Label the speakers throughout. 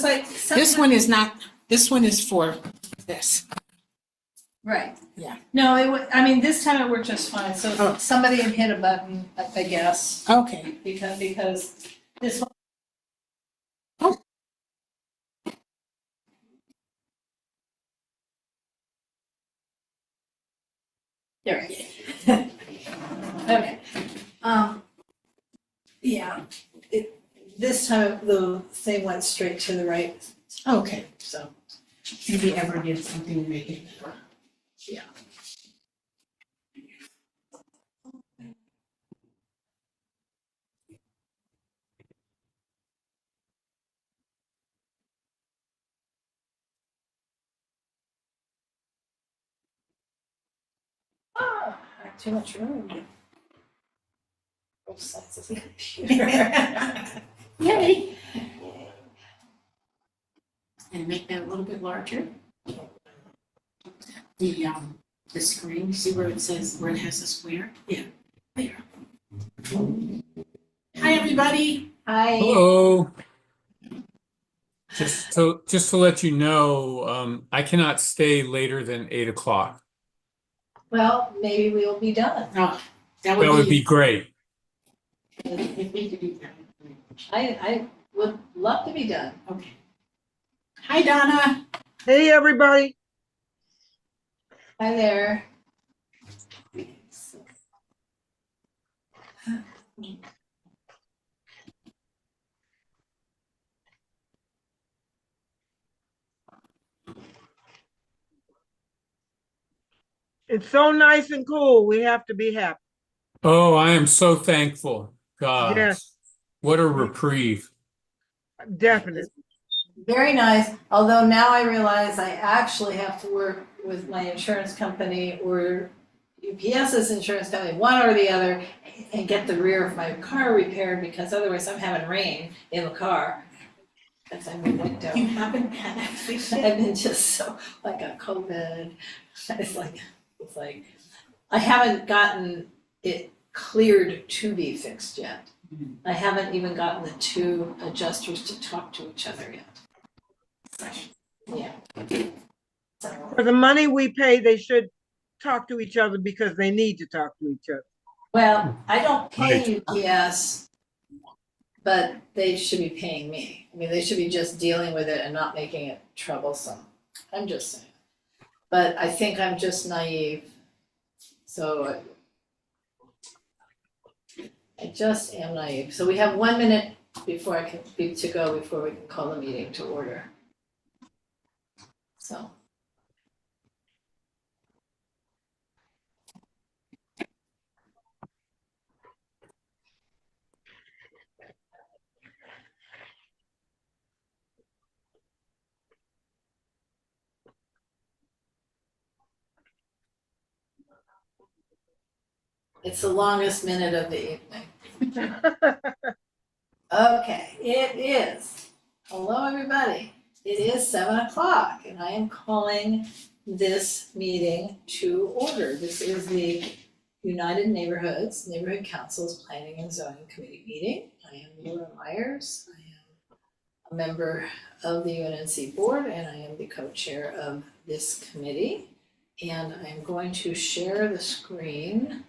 Speaker 1: like
Speaker 2: This one is not, this one is for this.
Speaker 1: right.
Speaker 2: Yeah.
Speaker 1: No, I mean, this time it worked just fine. So
Speaker 2: Oh.
Speaker 1: somebody had hit a button, I guess,
Speaker 2: Okay.
Speaker 1: because this one.
Speaker 2: Oh.
Speaker 1: There. Okay. Yeah. This time the thing went straight to the right.
Speaker 2: Okay.
Speaker 1: So.
Speaker 2: Maybe ever did something to make it better.
Speaker 1: Yeah. Ah, not too much room. Both sides of the computer.
Speaker 2: Yay. And make that a little bit larger. The screen, see where it says, where it has a square? Yeah, there. Hi, everybody.
Speaker 1: Hi.
Speaker 3: Hello. Just to let you know, I cannot stay later than 8 o'clock.
Speaker 1: Well, maybe we'll be done.
Speaker 2: Oh,
Speaker 3: That would be great.
Speaker 2: If we could do that.
Speaker 1: I would love to be done.
Speaker 2: Okay. Hi, Donna.
Speaker 4: Hey, everybody.
Speaker 1: Hi there.
Speaker 4: It's so nice and cool. We have to be happy.
Speaker 3: Oh, I am so thankful. God,
Speaker 4: Yes.
Speaker 3: what a reprieve.
Speaker 4: Definitely.
Speaker 1: Very nice, although now I realize I actually have to work with my insurance company or UPS's insurance company, one or the other, and get the rear of my car repaired because otherwise I'm having rain in the car. Because I'm in window.
Speaker 2: You haven't had that fixed
Speaker 1: I've
Speaker 2: yet?
Speaker 1: been just so, like a COVID, it's like, I haven't gotten it cleared to be fixed yet. I haven't even gotten the two adjusters to talk to each other yet. Yeah. So,
Speaker 4: For the money we pay, they should talk to each other because they need to talk to each other.
Speaker 1: well, I don't pay UPS, but they should be paying me. I mean, they should be just dealing with it and not making it troublesome. I'm just saying. But I think I'm just naive. So I just am naive. So we have 1 minute before I can be to go before we can call the meeting to order. So. It's the longest minute of the evening. Okay, it is. Hello, everybody. It is 7 o'clock and I am calling this meeting to order. This is the United Neighborhoods, Neighborhood Council's Planning and Zoning Committee meeting. I am Laura Myers. I am a member of the UNNC board and I am the co-chair of this committee. And I'm going to share the screen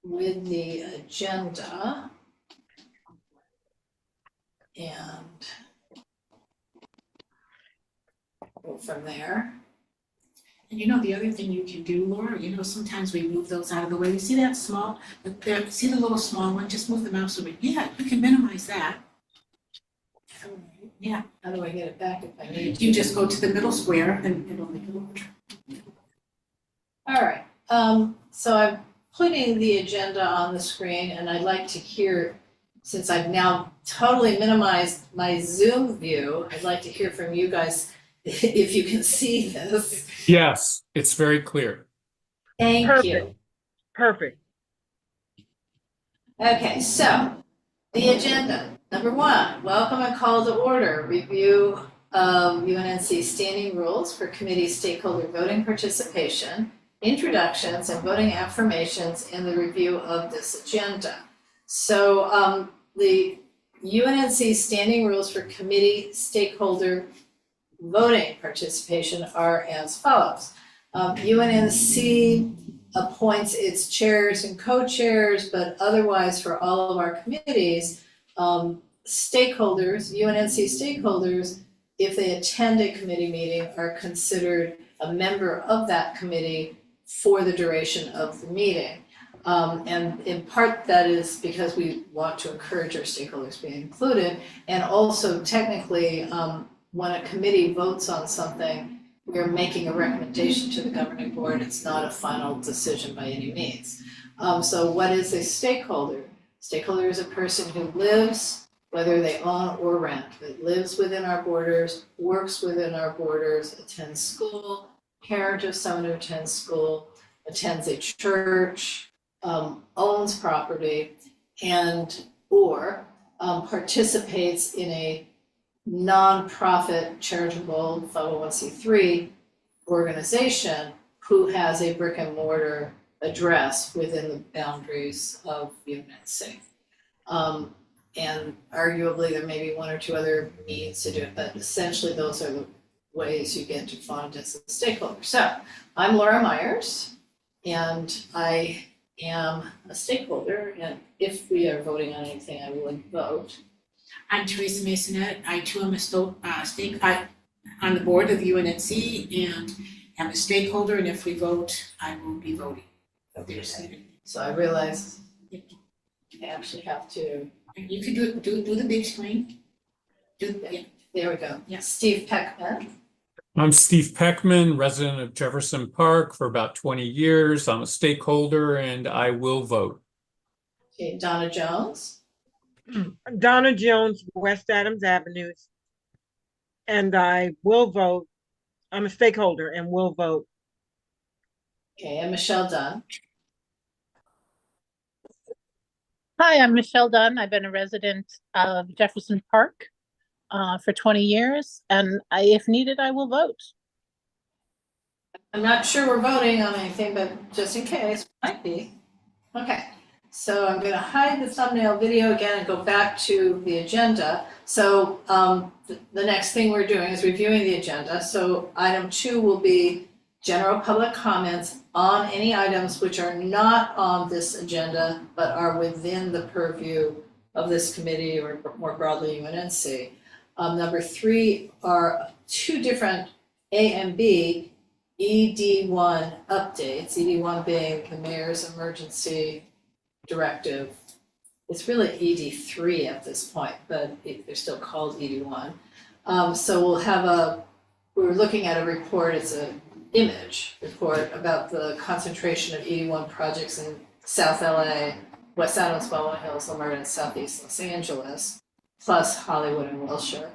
Speaker 1: with the agenda. And go from there.
Speaker 2: And you know, the other thing you can do, Laura, you know, sometimes we move those out of the way. You see that small, see the little small one? Just move the mouse over. Yeah, you can minimize that. Yeah.
Speaker 1: How do I get it back if I need to?
Speaker 2: You just go to the middle square and it'll make it larger.
Speaker 1: All right, so I'm putting the agenda on the screen and I'd like to hear, since I've now totally minimized my Zoom view, I'd like to hear from you guys if you can see this.
Speaker 3: Yes, it's very clear.
Speaker 1: Thank you.
Speaker 4: Perfect.
Speaker 1: Okay, so the agenda, number 1, welcome and call to order, review of UNNC standing rules for committee stakeholder voting participation, introductions and voting affirmations, and the review of this agenda. So the UNNC standing rules for committee stakeholder voting participation are as follows. UNNC appoints its chairs and co-chairs, but otherwise for all of our committees, stakeholders, UNNC stakeholders, if they attend a committee meeting, are considered a member of that committee for the duration of the meeting. And in part, that is because we want to encourage our stakeholders being included. And also technically, when a committee votes on something, we're making a recommendation to the governing board. It's not a final decision by any means. So what is a stakeholder? Stakeholder is a person who lives, whether they own or rent, that lives within our borders, works within our borders, attends school, parent of someone who attends school, attends a church, owns property, and or participates in a nonprofit charitable 501c3 organization who has a brick and mortar address within the boundaries of UNNC. And arguably there may be one or two other means to do it, but essentially those are the ways you get defined as a stakeholder. So I'm Laura Myers, and I am a stakeholder, and if we are voting on anything, I will vote.
Speaker 2: I'm Teresa Masonette. I too am on the board of the UNNC and am a stakeholder, and if we vote, I will be voting.
Speaker 1: Okay. So I realize I actually have to,
Speaker 2: You can do the big screen. Yeah.
Speaker 1: there we go.
Speaker 2: Yeah.
Speaker 1: Steve Peckman.
Speaker 3: I'm Steve Peckman, resident of Jefferson Park for about 20 years. I'm a stakeholder and I will vote.
Speaker 1: Okay, Donna Jones.
Speaker 4: Donna Jones, West Adams Avenue. And I will vote. I'm a stakeholder and will vote.
Speaker 1: Okay, and Michelle Dunn.
Speaker 5: Hi, I'm Michelle Dunn. I've been a resident of Jefferson Park for 20 years, and if needed, I will vote.
Speaker 1: I'm not sure we're voting on anything, but just in case, might be. Okay, so I'm gonna hide the thumbnail video again and go back to the agenda. So the next thing we're doing is reviewing the agenda. So item 2 will be general public comments on any items which are not on this agenda, but are within the purview of this committee or more broadly UNNC. Number 3 are 2 different A and B ED1 updates, ED1 being the mayor's emergency directive. It's really ED3 at this point, but they're still called ED1. So we're looking at a report, it's an image report about the concentration of ED1 projects in South LA, West Adams, Baldwin Hills, Lamar, and Southeast Los Angeles, plus Hollywood and Wilshire.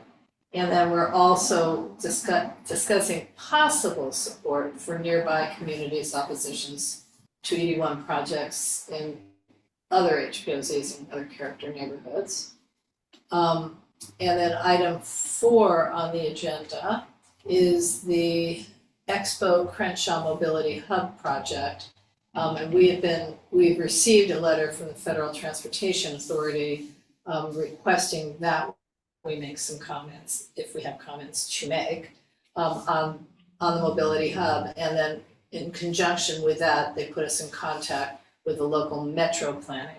Speaker 1: And then we're also discussing possible support for nearby communities' oppositions to ED1 projects in other HPOZs and other character neighborhoods. And then item 4 on the agenda is the Expo Crenshaw Mobility Hub project. And we've received a letter from the Federal Transportation Authority requesting that we make some comments, if we have comments to make, on the mobility hub. And then in conjunction with that, they put us in contact with the local metro planning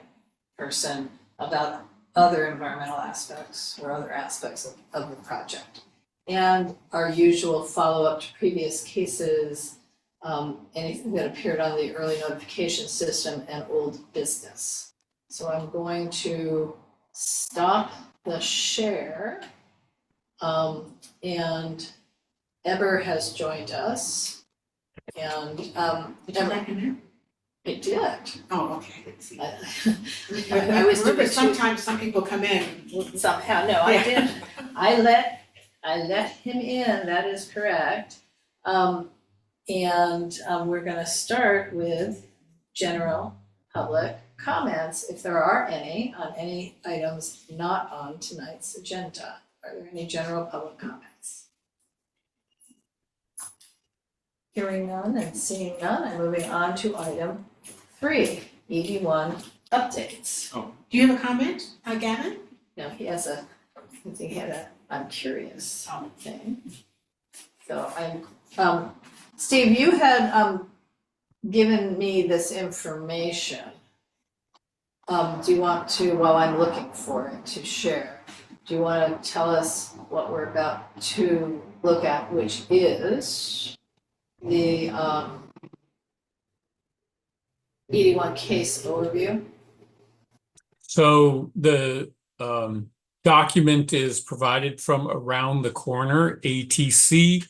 Speaker 1: person about other environmental aspects or other aspects of the project. And our usual follow-up to previous cases, anything that appeared on the early notification system and old business. So I'm going to stop the share, and Eber has joined us, and
Speaker 2: Did you
Speaker 1: Eber,
Speaker 2: like in
Speaker 1: it did.
Speaker 2: Oh, okay. Let's see.
Speaker 1: I was
Speaker 2: Remember,
Speaker 1: doing
Speaker 2: sometimes some people come in.
Speaker 1: somehow, no, I did, I let him in, that is correct. And we're gonna start with general public comments, if there are any, on any items not on tonight's agenda. Are there any general public comments? Hearing none and seeing none, I'm moving on to item 3, ED1 updates.
Speaker 2: Do you have a comment, Gavin?
Speaker 1: no, he has a, I think he had a, I'm curious thing. So Steve, you had, given me this information. Do you want to, while I'm looking for it to share, do you want to tell us what we're about to look at, which is the ED1 case overview?
Speaker 3: So the document is provided from Around the Corner, ATC,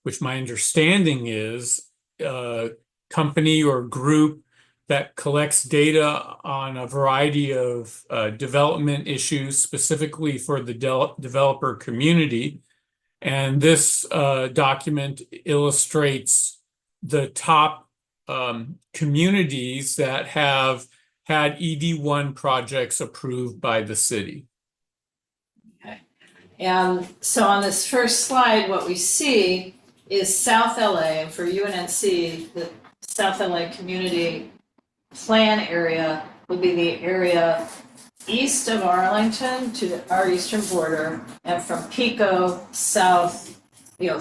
Speaker 3: which my understanding is a company or group that collects data on a variety of development issues, specifically for the developer community. And this document illustrates the top communities that have had ED1 projects approved by the city.
Speaker 1: Okay. And so on this first slide, what we see is South LA, and for UNNC, the South LA community plan area would be the area east of Arlington to our eastern border, and from Pico south,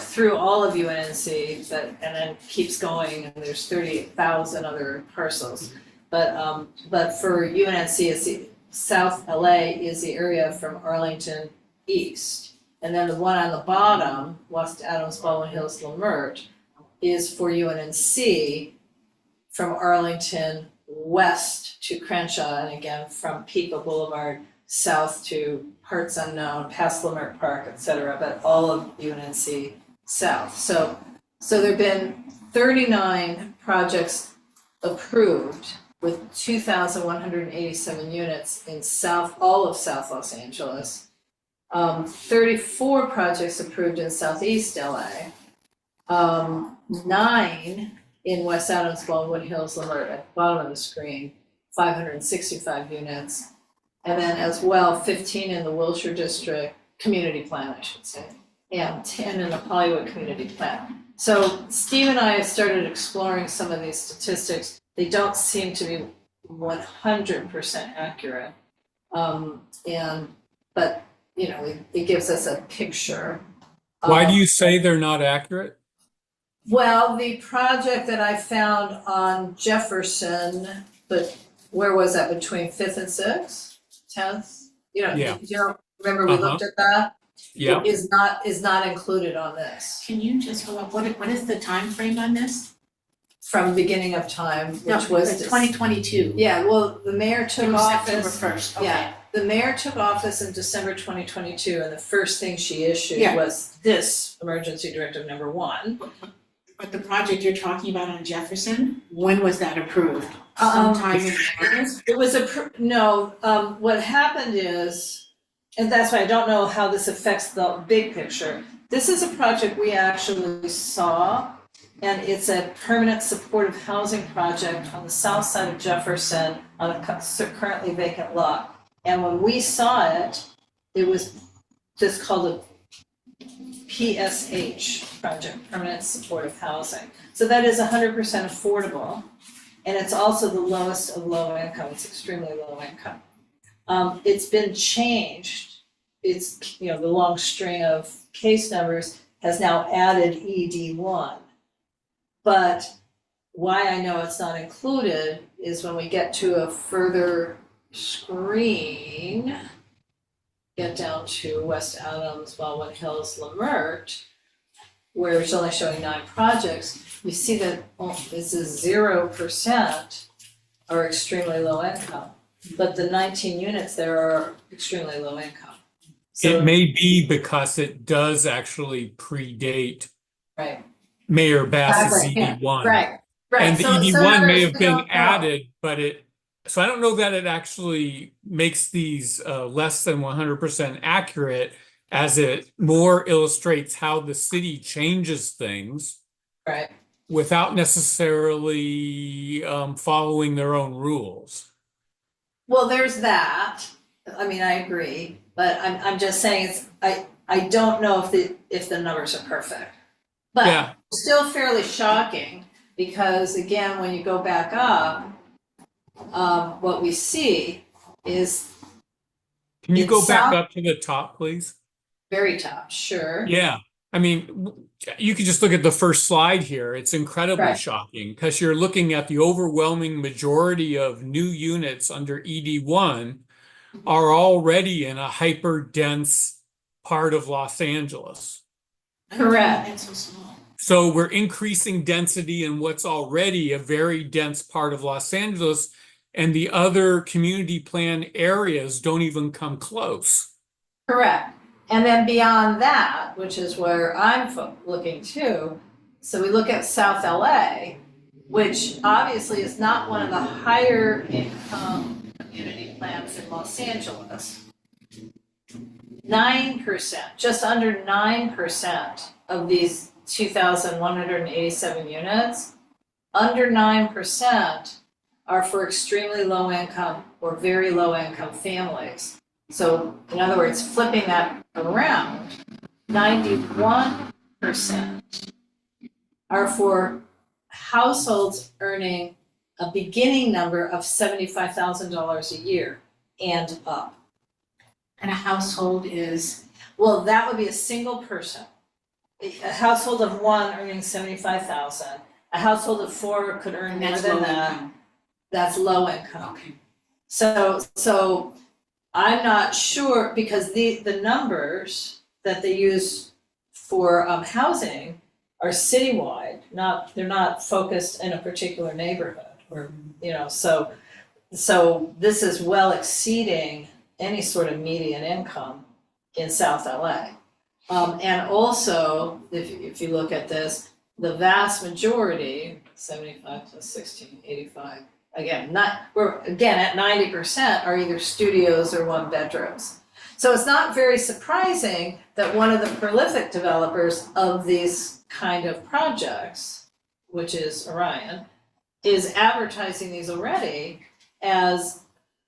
Speaker 1: through all of UNNC, and then keeps going, and there's 38,000 other parcels. But for UNNC, it's the South LA is the area from Arlington east. And then the one on the bottom, West Adams, Baldwin Hills, Lamert, is for UNNC from Arlington west to Crenshaw, and again from Pico Boulevard south to parts unknown, past Lamert Park, et cetera, but all of UNNC south. So there have been 39 projects approved with 2,187 units in all of South Los Angeles. 34 projects approved in Southeast LA. 9 in West Adams, Baldwin Hills, Lamert, at the bottom of the screen, 565 units. And then as well, 15 in the Wilshire District Community Plan, I should say, and 10 in the Hollywood Community Plan. So Steve and I have started exploring some of these statistics. They don't seem to be 100% accurate. But it gives us a picture.
Speaker 3: Why do you say they're not accurate?
Speaker 1: Well, the project that I found on Jefferson, but where was that, between 5th and 6th, 10th?
Speaker 3: Yeah.
Speaker 1: You don't remember we looked at that?
Speaker 3: Yeah.
Speaker 1: Is not included on this.
Speaker 2: Can you just hold up, what is the time frame on this?
Speaker 1: From beginning of time, which
Speaker 2: No,
Speaker 1: was
Speaker 2: 2022.
Speaker 1: Yeah, well, the mayor took
Speaker 2: Through
Speaker 1: office.
Speaker 2: September 1st, okay.
Speaker 1: Yeah, the mayor took office in December 2022, and the first thing she issued
Speaker 2: Yeah.
Speaker 1: was this emergency directive number 1.
Speaker 2: But the project you're talking about on Jefferson, when was that approved?
Speaker 1: Um,
Speaker 2: Sometime in August?
Speaker 1: It was what happened is, and that's why I don't know how this affects the big picture. This is a project we actually saw, and it's a permanent supportive housing project on the south side of Jefferson on a currently vacant lot. And when we saw it, it was just called a PSH project, permanent supportive housing. So that is 100% affordable, and it's also the lowest of low income. It's extremely low income. It's been changed. It's, the long string of case numbers has now added ED1. But why I know it's not included is when we get to a further screen, get down to West Adams, Baldwin Hills, Lamert, where it's only showing 9 projects, you see that this is 0% are extremely low income. But the 19 units there are extremely low income. So,
Speaker 3: It may be because it does actually predate
Speaker 1: right,
Speaker 3: Mayor Bass's
Speaker 1: Exactly, yeah,
Speaker 3: ED1.
Speaker 1: right.
Speaker 3: And the
Speaker 1: So
Speaker 3: ED1 may have
Speaker 1: we
Speaker 3: been
Speaker 1: don't know.
Speaker 3: added, but so I don't know that it actually makes these less than 100% accurate, as it more illustrates how the city changes things
Speaker 1: Right.
Speaker 3: without necessarily following their own rules.
Speaker 1: Well, there's that. I mean, I agree, but I'm just saying I don't know if the numbers are perfect. But
Speaker 3: Yeah.
Speaker 1: still fairly shocking, because again, when you go back up, what we see is
Speaker 3: Can you
Speaker 1: In
Speaker 3: go back
Speaker 1: South-
Speaker 3: up to the top, please?
Speaker 1: Very top, sure.
Speaker 3: Yeah. I mean, you could just look at the first slide here. It's incredibly
Speaker 1: Right.
Speaker 3: shocking because you're looking at the overwhelming majority of new units under ED1 are already in a hyper dense part of Los Angeles.
Speaker 1: Correct.
Speaker 2: That's so small.
Speaker 3: So we're increasing density in what's already a very dense part of Los Angeles, and the other community plan areas don't even come close.
Speaker 1: Correct. And then beyond that, which is where I'm looking to, so we look at South LA, which obviously is not one of the higher income community plans in Los Angeles. 9%, just under 9% of these 2,187 units, under 9% are for extremely low income or very low income families. So in other words, flipping that around, 91% are for households earning a beginning number of $75,000 a year and up.
Speaker 2: And a household is,
Speaker 1: Well, that would be a single person. A household of one earning 75,000. A household of four could earn
Speaker 2: and
Speaker 1: more
Speaker 2: that's
Speaker 1: than
Speaker 2: low
Speaker 1: that.
Speaker 2: income.
Speaker 1: That's low income.
Speaker 2: Okay.
Speaker 1: So I'm not sure, because the numbers that they use for housing are citywide, they're not focused in a particular neighborhood or, so this is well exceeding any sort of median income in South LA. And also, if you look at this, the vast majority, 75 plus 16, 85, we're again at 90% are either studios or one bedrooms. So it's not very surprising that one of the prolific developers of these kind of projects, which is Orion, is advertising these already as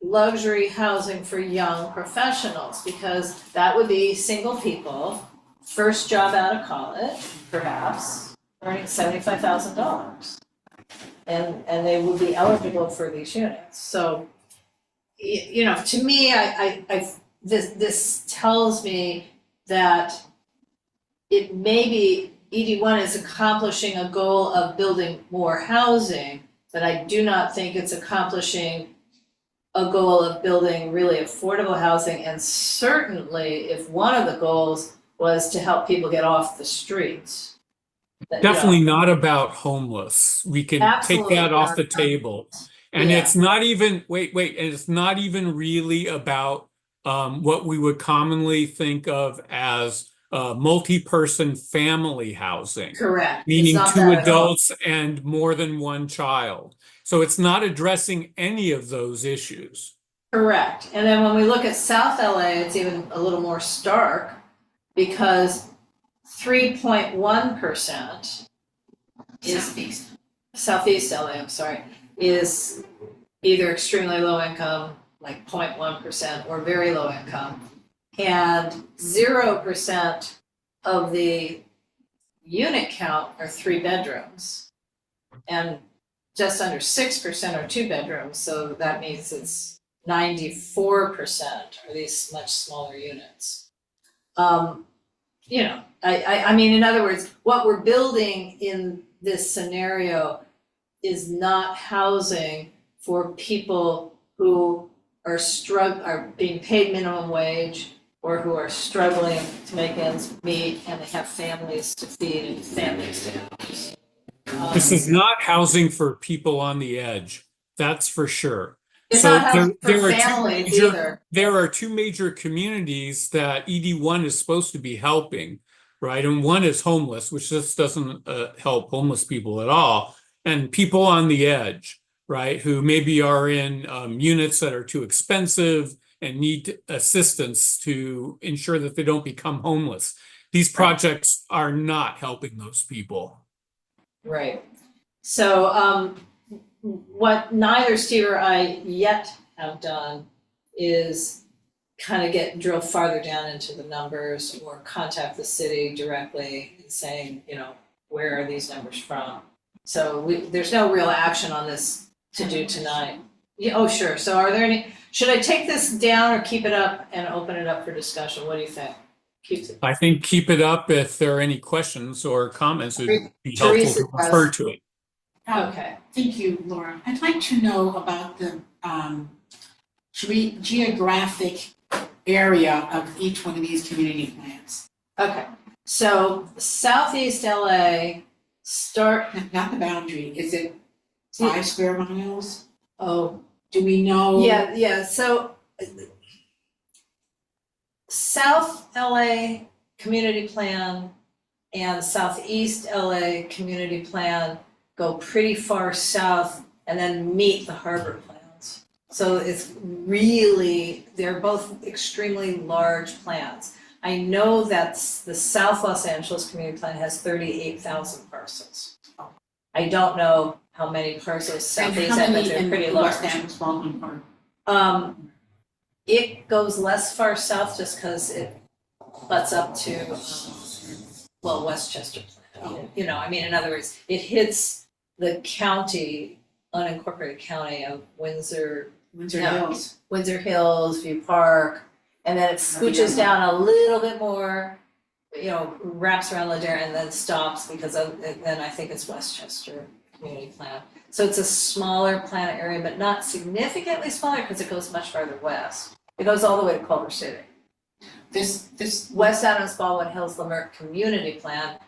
Speaker 1: luxury housing for young professionals, because that would be single people, first job out of college, perhaps, earning $75,000. And they would be eligible for these units. So, to me, this tells me that it maybe ED1 is accomplishing a goal of building more housing, but I do not think it's accomplishing a goal of building really affordable housing. And certainly, if one of the goals was to help people get off the streets.
Speaker 3: Definitely not about homeless. We can take
Speaker 1: Absolutely
Speaker 3: that off
Speaker 1: not.
Speaker 3: the table. And
Speaker 1: Yeah.
Speaker 3: it's not even, and it's not even really about what we would commonly think of as multi-person family housing.
Speaker 1: Correct. It's
Speaker 3: Meaning
Speaker 1: not
Speaker 3: two
Speaker 1: that at all.
Speaker 3: adults and more than one child. So it's not addressing any of those issues.
Speaker 1: Correct. And then when we look at South LA, it's even a little more stark, because 3.1% is Southeast LA, I'm sorry, is either extremely low income, like 0.1%, or very low income. And 0% of the unit count are 3 bedrooms. And just under 6% are 2 bedrooms, so that means it's 94% are these much smaller units. I mean, in other words, what we're building in this scenario is not housing for people who are being paid minimum wage, or who are struggling to make ends meet, and they have families to feed and families to house.
Speaker 3: This is not housing for people on the edge. That's for sure.
Speaker 1: It's
Speaker 3: So
Speaker 1: not housing
Speaker 3: there
Speaker 1: for
Speaker 3: are two
Speaker 1: families
Speaker 3: major-
Speaker 1: either.
Speaker 3: There are two major communities that ED1 is supposed to be helping, right? And one is homeless, which just doesn't help homeless people at all, and people on the edge, right? Who maybe are in units that are too expensive and need assistance to ensure that they don't become homeless. These projects are not helping those people.
Speaker 1: Right. So what neither Steve or I yet have done is kind of drill farther down into the numbers, or contact the city directly and saying, where are these numbers from? So there's no real action on this to do tonight. Yeah, oh, sure. So are there any, Should I take this down or keep it up and open it up for discussion? What do you think? Keep it.
Speaker 3: I think keep it up. If there are any questions or comments, it would be helpful
Speaker 1: Teresa
Speaker 3: to refer
Speaker 1: does.
Speaker 3: to it.
Speaker 1: Okay.
Speaker 2: Thank you, Laura. I'd like to know about the geographic area of each one of these community plans.
Speaker 1: Okay. So Southeast LA
Speaker 2: Not the boundary, is it 5 square miles?
Speaker 1: oh,
Speaker 2: Do we know?
Speaker 1: yeah, so South LA Community Plan and Southeast LA Community Plan go pretty far south and then meet the harbor plans. So it's really, they're both extremely large plans. I know that the South Los Angeles Community Plan has 38,000 parcels. I don't know how many parcels Southeast, but they're pretty large.
Speaker 2: West Adams Baldwin Park?
Speaker 1: It goes less far south just because it butts up to, well, Westchester Plan. You know, I mean, in other words, it hits the county, unincorporated county of Windsor Hills, View Park, and then it scooches down a little bit more, you know, wraps around Ladera and then stops because then I think it's Westchester Community Plan. So it's a smaller plan area, but not significantly smaller because it goes much farther west. It goes all the way to Culver City.
Speaker 2: This
Speaker 1: West Adams Baldwin Hills Lamert Community Plan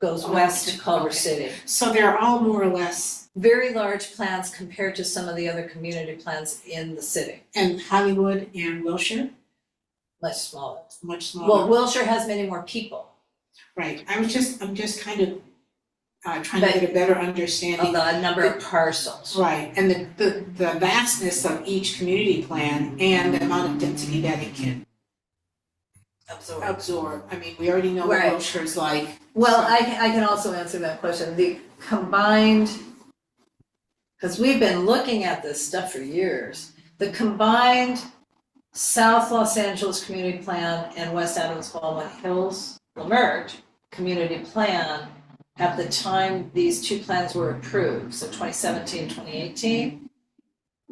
Speaker 1: goes west to Culver City.
Speaker 2: So they're all more or less,
Speaker 1: Very large plans compared to some of the other community plans in the city,
Speaker 2: and Hollywood and Wilshire,
Speaker 1: much smaller.
Speaker 2: much smaller.
Speaker 1: Well, Wilshire has many more people
Speaker 2: Right, I'm just kind of trying to get a better
Speaker 1: of
Speaker 2: understanding.
Speaker 1: the number of parcels.
Speaker 2: Right, and the vastness of each community plan and the amount of density that it can absorb. I mean, we already know what
Speaker 1: Right.
Speaker 2: Wilshire's like.
Speaker 1: Well, I can also answer that question. The combined, because we've been looking at this stuff for years, the combined South Los Angeles Community Plan and West Adams Baldwin Hills Lamert Community Plan at the time these two plans were approved, so 2017, 2018,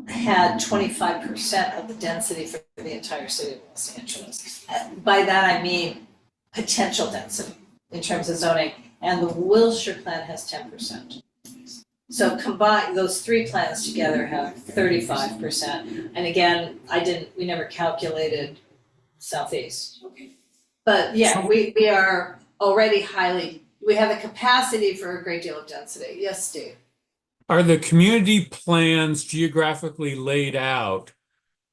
Speaker 1: had 25% of the density for the entire city of Los Angeles. By that I mean potential density in terms of zoning, and the Wilshire plan has 10%. So combine, those three plans together have 35%. And again, we never calculated Southeast.
Speaker 2: Okay.
Speaker 1: But yeah, we are already we have the capacity for a great deal of density. Yes, Steve?
Speaker 3: Are the community plans geographically laid out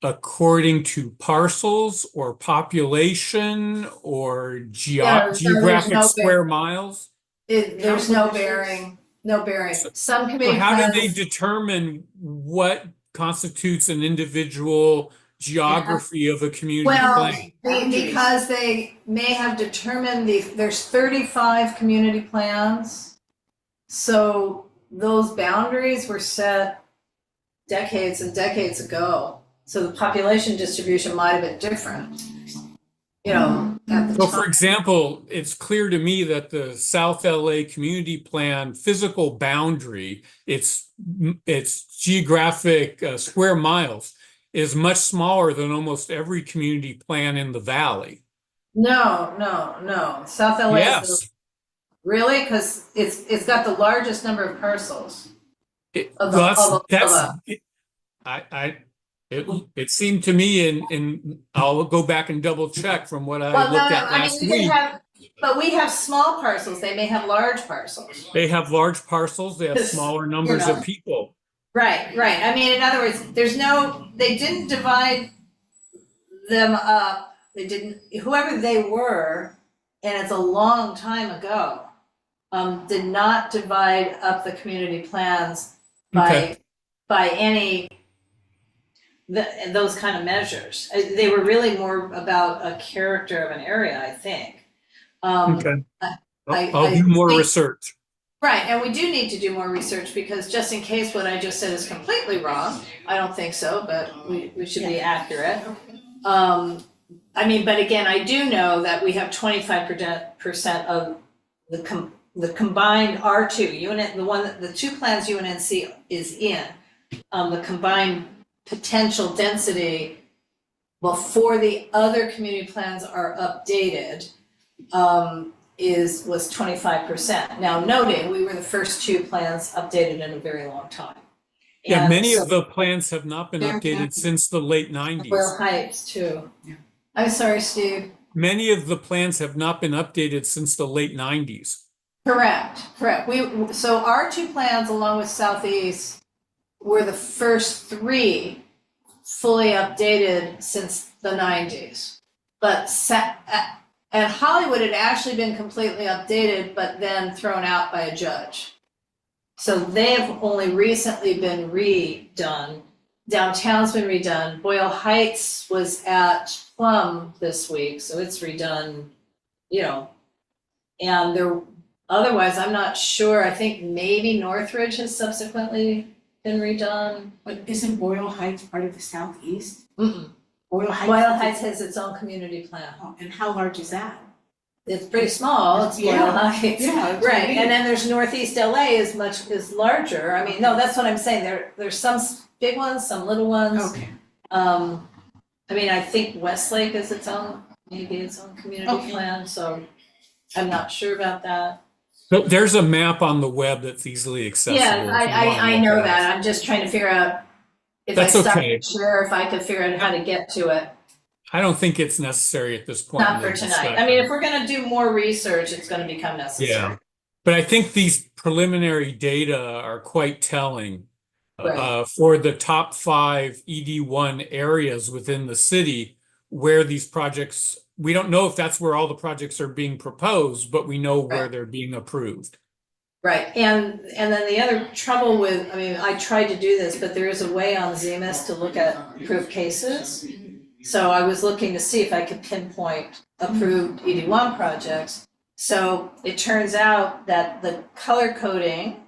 Speaker 3: according to parcels or population or
Speaker 1: there's
Speaker 3: geographic
Speaker 1: no
Speaker 3: square miles?
Speaker 1: There's no bearing, Some community
Speaker 3: How do
Speaker 1: plans.
Speaker 3: they determine what constitutes an individual geography of a community plan?
Speaker 1: Well, because they may have determined there's 35 community plans. So those boundaries were set decades and decades ago. So the population distribution might have been different, you know, at the
Speaker 3: So
Speaker 1: time.
Speaker 3: for example, it's clear to me that the South LA Community Plan physical boundary, its geographic square miles is much smaller than almost every community plan in the valley.
Speaker 1: No. South LA
Speaker 3: Yes.
Speaker 1: Really? Because it's got the largest number of parcels.
Speaker 3: It seemed to me, and I'll go back and double check from what I looked at last week.
Speaker 1: But we have small parcels, they may have large parcels.
Speaker 3: They have large parcels, they have smaller numbers of people.
Speaker 1: Right. I mean, in other words, they didn't divide them up, whoever they were, and it's a long time ago, did not divide up the community plans by any those kind of measures. They were really more about a character of an area, I think.
Speaker 3: I'll do more research.
Speaker 1: Right, and we do need to do more research because just in case what I just said is completely wrong, I don't think so, but we should be accurate. I mean, but again, I do know that we have 25% of the combined R2 unit, the two plans UNNC is in, the combined potential density before the other community plans are updated, was 25%. Now noting, we were the first two plans updated in a very long time.
Speaker 3: Yeah,
Speaker 1: And
Speaker 3: many
Speaker 1: so-
Speaker 3: of the plans have not been
Speaker 2: They're
Speaker 3: updated
Speaker 2: not-
Speaker 3: since the late 90s.
Speaker 1: Well Heights too.
Speaker 2: Yeah.
Speaker 1: I'm sorry, Steve.
Speaker 3: Many of the plans have not been updated since the late 90s.
Speaker 1: Correct. So our two plans along with Southeast were the first three fully updated since the 90s. But and Hollywood had actually been completely updated, but then thrown out by a judge. So they have only recently been redone. Downtown's been redone. Boyle Heights was at Plum this week, so it's redone, and otherwise, I'm not sure. I think maybe Northridge has subsequently been redone.
Speaker 2: But isn't Boyle Heights part of the Southeast?
Speaker 1: Mm-mm.
Speaker 2: Boyle Heights.
Speaker 1: Boyle Heights has its own community plan.
Speaker 2: Oh, and how large is that?
Speaker 1: It's pretty small, it's Boyle
Speaker 2: Yeah.
Speaker 1: Heights.
Speaker 2: Yeah, that's what I
Speaker 1: Right,
Speaker 2: mean.
Speaker 1: and then there's Northeast LA is larger. I mean, no, that's what I'm saying. There's some big ones, some little ones.
Speaker 2: Okay.
Speaker 1: I mean, I think Westlake is maybe its own community
Speaker 2: Okay.
Speaker 1: plan, so I'm not sure about that.
Speaker 3: But there's a map on the web that's easily accessible.
Speaker 1: Yeah,
Speaker 3: if you wanna
Speaker 1: I
Speaker 3: look
Speaker 1: know
Speaker 3: at it.
Speaker 1: that. I'm just trying to figure out if I
Speaker 3: That's
Speaker 1: start
Speaker 3: okay.
Speaker 1: sure if I could figure out how to get to it.
Speaker 3: I don't think it's necessary at this point.
Speaker 1: Not
Speaker 3: in
Speaker 1: for
Speaker 3: the
Speaker 1: tonight. I
Speaker 3: discussion.
Speaker 1: mean, if we're gonna do more research, it's gonna become necessary.
Speaker 3: Yeah. But I think these preliminary data are quite telling.
Speaker 1: Right.
Speaker 3: For the top 5 ED1 areas within the city where these projects, we don't know if that's where all the projects are being proposed, but we know where
Speaker 1: Right.
Speaker 3: they're being approved.
Speaker 1: Right, and then the other trouble with, I mean, I tried to do this, but there is a way on Zemus to look at approved cases. So I was looking to see if I could pinpoint approved ED1 projects. So it turns out that the color coding,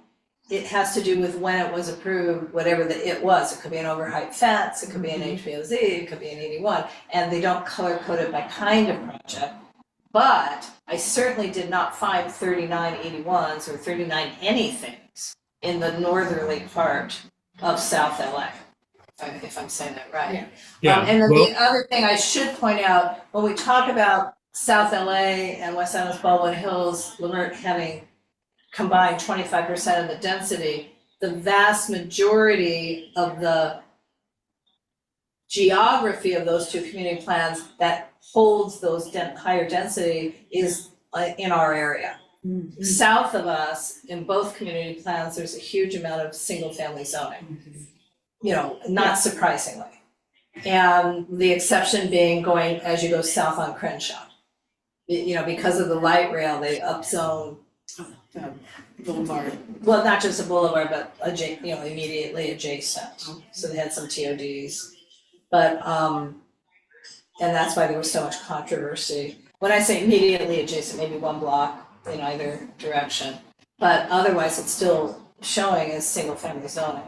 Speaker 1: it has to do with when it was approved, whatever it was. It could be an overheight fence, it could be an HPOZ, it could be an ED1, and they don't color code it by kind of project. But I certainly did not find 39 ED1s or 39 anythings in the northerly part of South LA, if I'm saying that right.
Speaker 3: Yeah.
Speaker 1: And then
Speaker 3: well,
Speaker 1: the other thing I should point out, when we talk about South LA and West Adams, Baldwin Hills, Lamert having combined 25% of the density, the vast majority of the geography of those two community plans that holds those higher density is in our area.
Speaker 2: Mm-hmm.
Speaker 1: South of us, in both community plans, there's a huge amount of single-family zoning, not surprisingly. And the exception being going as you go south on Crenshaw. Because of the light rail, they upzone,
Speaker 2: Boulevard.
Speaker 1: well, not just a boulevard, but immediately adjacent. So they had some TODs. But, and that's why there was so much controversy. When I say immediately adjacent, maybe one block in either direction. But otherwise, it's still showing as single-family zoning.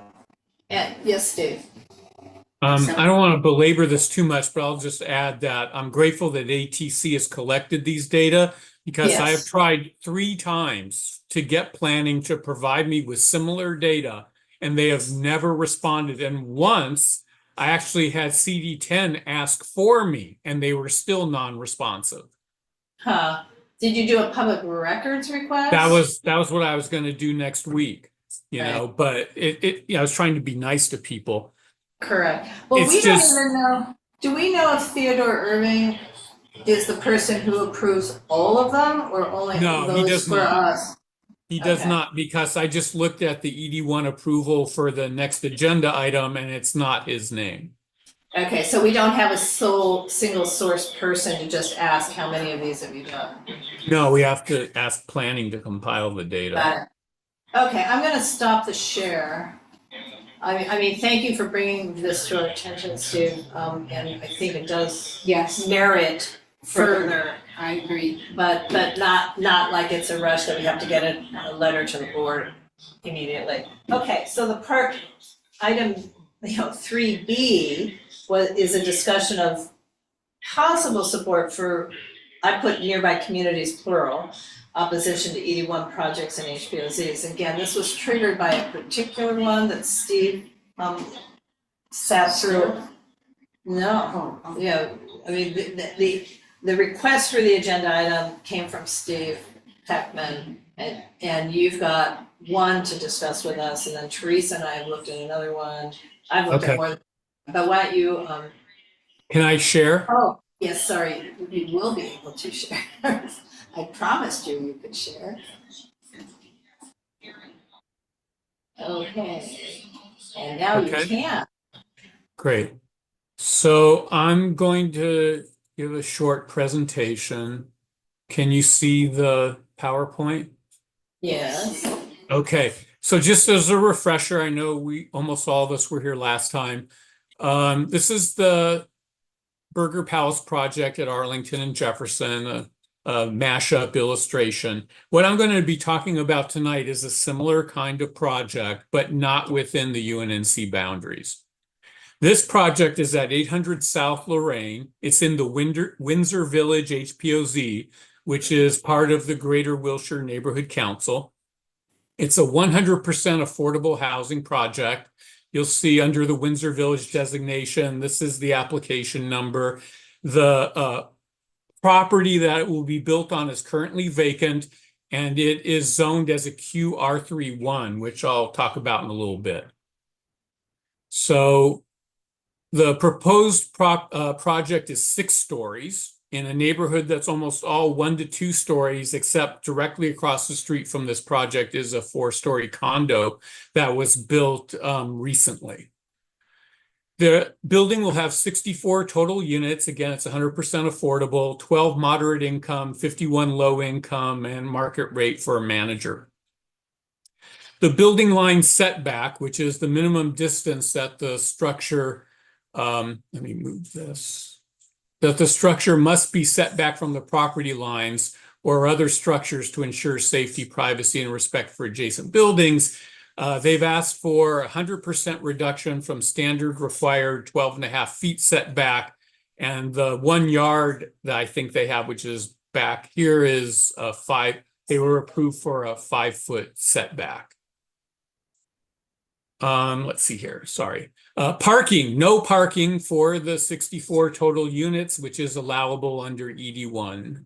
Speaker 1: And, yes, Steve?
Speaker 3: I don't want to belabor this too much, but I'll just add that I'm grateful that ATC has collected these data because I have
Speaker 1: Yes.
Speaker 3: tried 3 times to get planning to provide me with similar data, and they have never responded. And once I actually had CD10 ask for me, and they were still non-responsive.
Speaker 1: Huh. Did you do a public records request?
Speaker 3: That was what I was going to do next week, but I was trying to be nice to people.
Speaker 1: Correct. Well,
Speaker 3: It's
Speaker 1: we
Speaker 3: just-
Speaker 1: don't even know, do we know if Theodore Irving is the person who approves all of them or only
Speaker 3: No, he
Speaker 1: those
Speaker 3: does
Speaker 1: for
Speaker 3: not.
Speaker 1: us?
Speaker 3: He does
Speaker 1: Okay.
Speaker 3: not, because I just looked at the ED1 approval for the next agenda item and it's not his name.
Speaker 1: Okay, so we don't have a single source person to just ask how many of these have you done?
Speaker 3: No, we have to ask planning to compile the data.
Speaker 1: Got it. Okay, I'm gonna stop the share. I mean, thank you for bringing this to our attention, Steve, and I think it does
Speaker 2: Yes,
Speaker 1: merit further,
Speaker 2: I agree.
Speaker 1: but not like it's a rush that we have to get a letter to the board immediately. Okay, so the part, item, 3B is a discussion of possible support for, I put nearby communities plural, opposition to ED1 projects and HPOZs. Again, this was triggered by a particular one that Steve sat through.
Speaker 2: Oh,
Speaker 1: No,
Speaker 2: oh.
Speaker 1: yeah, I mean, the request for the agenda item came from Steve Peckman, and you've got one to discuss with us, and then Teresa and I have looked at another one. I've looked
Speaker 3: Okay.
Speaker 1: at more, but why don't you,
Speaker 3: Can I share?
Speaker 1: oh, yes, sorry, you will be able to share. I promised you could share. Okay, and now you
Speaker 3: Okay.
Speaker 1: can.
Speaker 3: Great. So I'm going to give a short presentation. Can you see the PowerPoint?
Speaker 1: Yes.
Speaker 3: Okay. So just as a refresher, I know almost all of us were here last time. This is the Burger Palace project at Arlington and Jefferson, a mashup illustration. What I'm going to be talking about tonight is a similar kind of project, but not within the UNNC boundaries. This project is at 800 South Lorraine. It's in the Windsor Village HPOZ, which is part of the Greater Wilshire Neighborhood Council. It's a 100% affordable housing project. You'll see under the Windsor Village designation, this is the application number. The property that it will be built on is currently vacant, and it is zoned as a QR31, which I'll talk about in a little bit. So the proposed project is 6 stories in a neighborhood that's almost all 1 to 2 stories, except directly across the street from this project is a 4-story condo that was built recently. The building will have 64 total units. Again, it's 100% affordable, 12 moderate income, 51 low income, and market rate for a manager. The building line setback, which is the minimum distance that the structure, let me move this, that the structure must be set back from the property lines or other structures to ensure safety, privacy, and respect for adjacent buildings. They've asked for 100% reduction from standard required 12.5 feet setback. And the 1 yard that I think they have, which is back here, is 5. They were approved for a 5-foot setback. Let's see here, sorry. Parking, no parking for the 64 total units, which is allowable under ED1.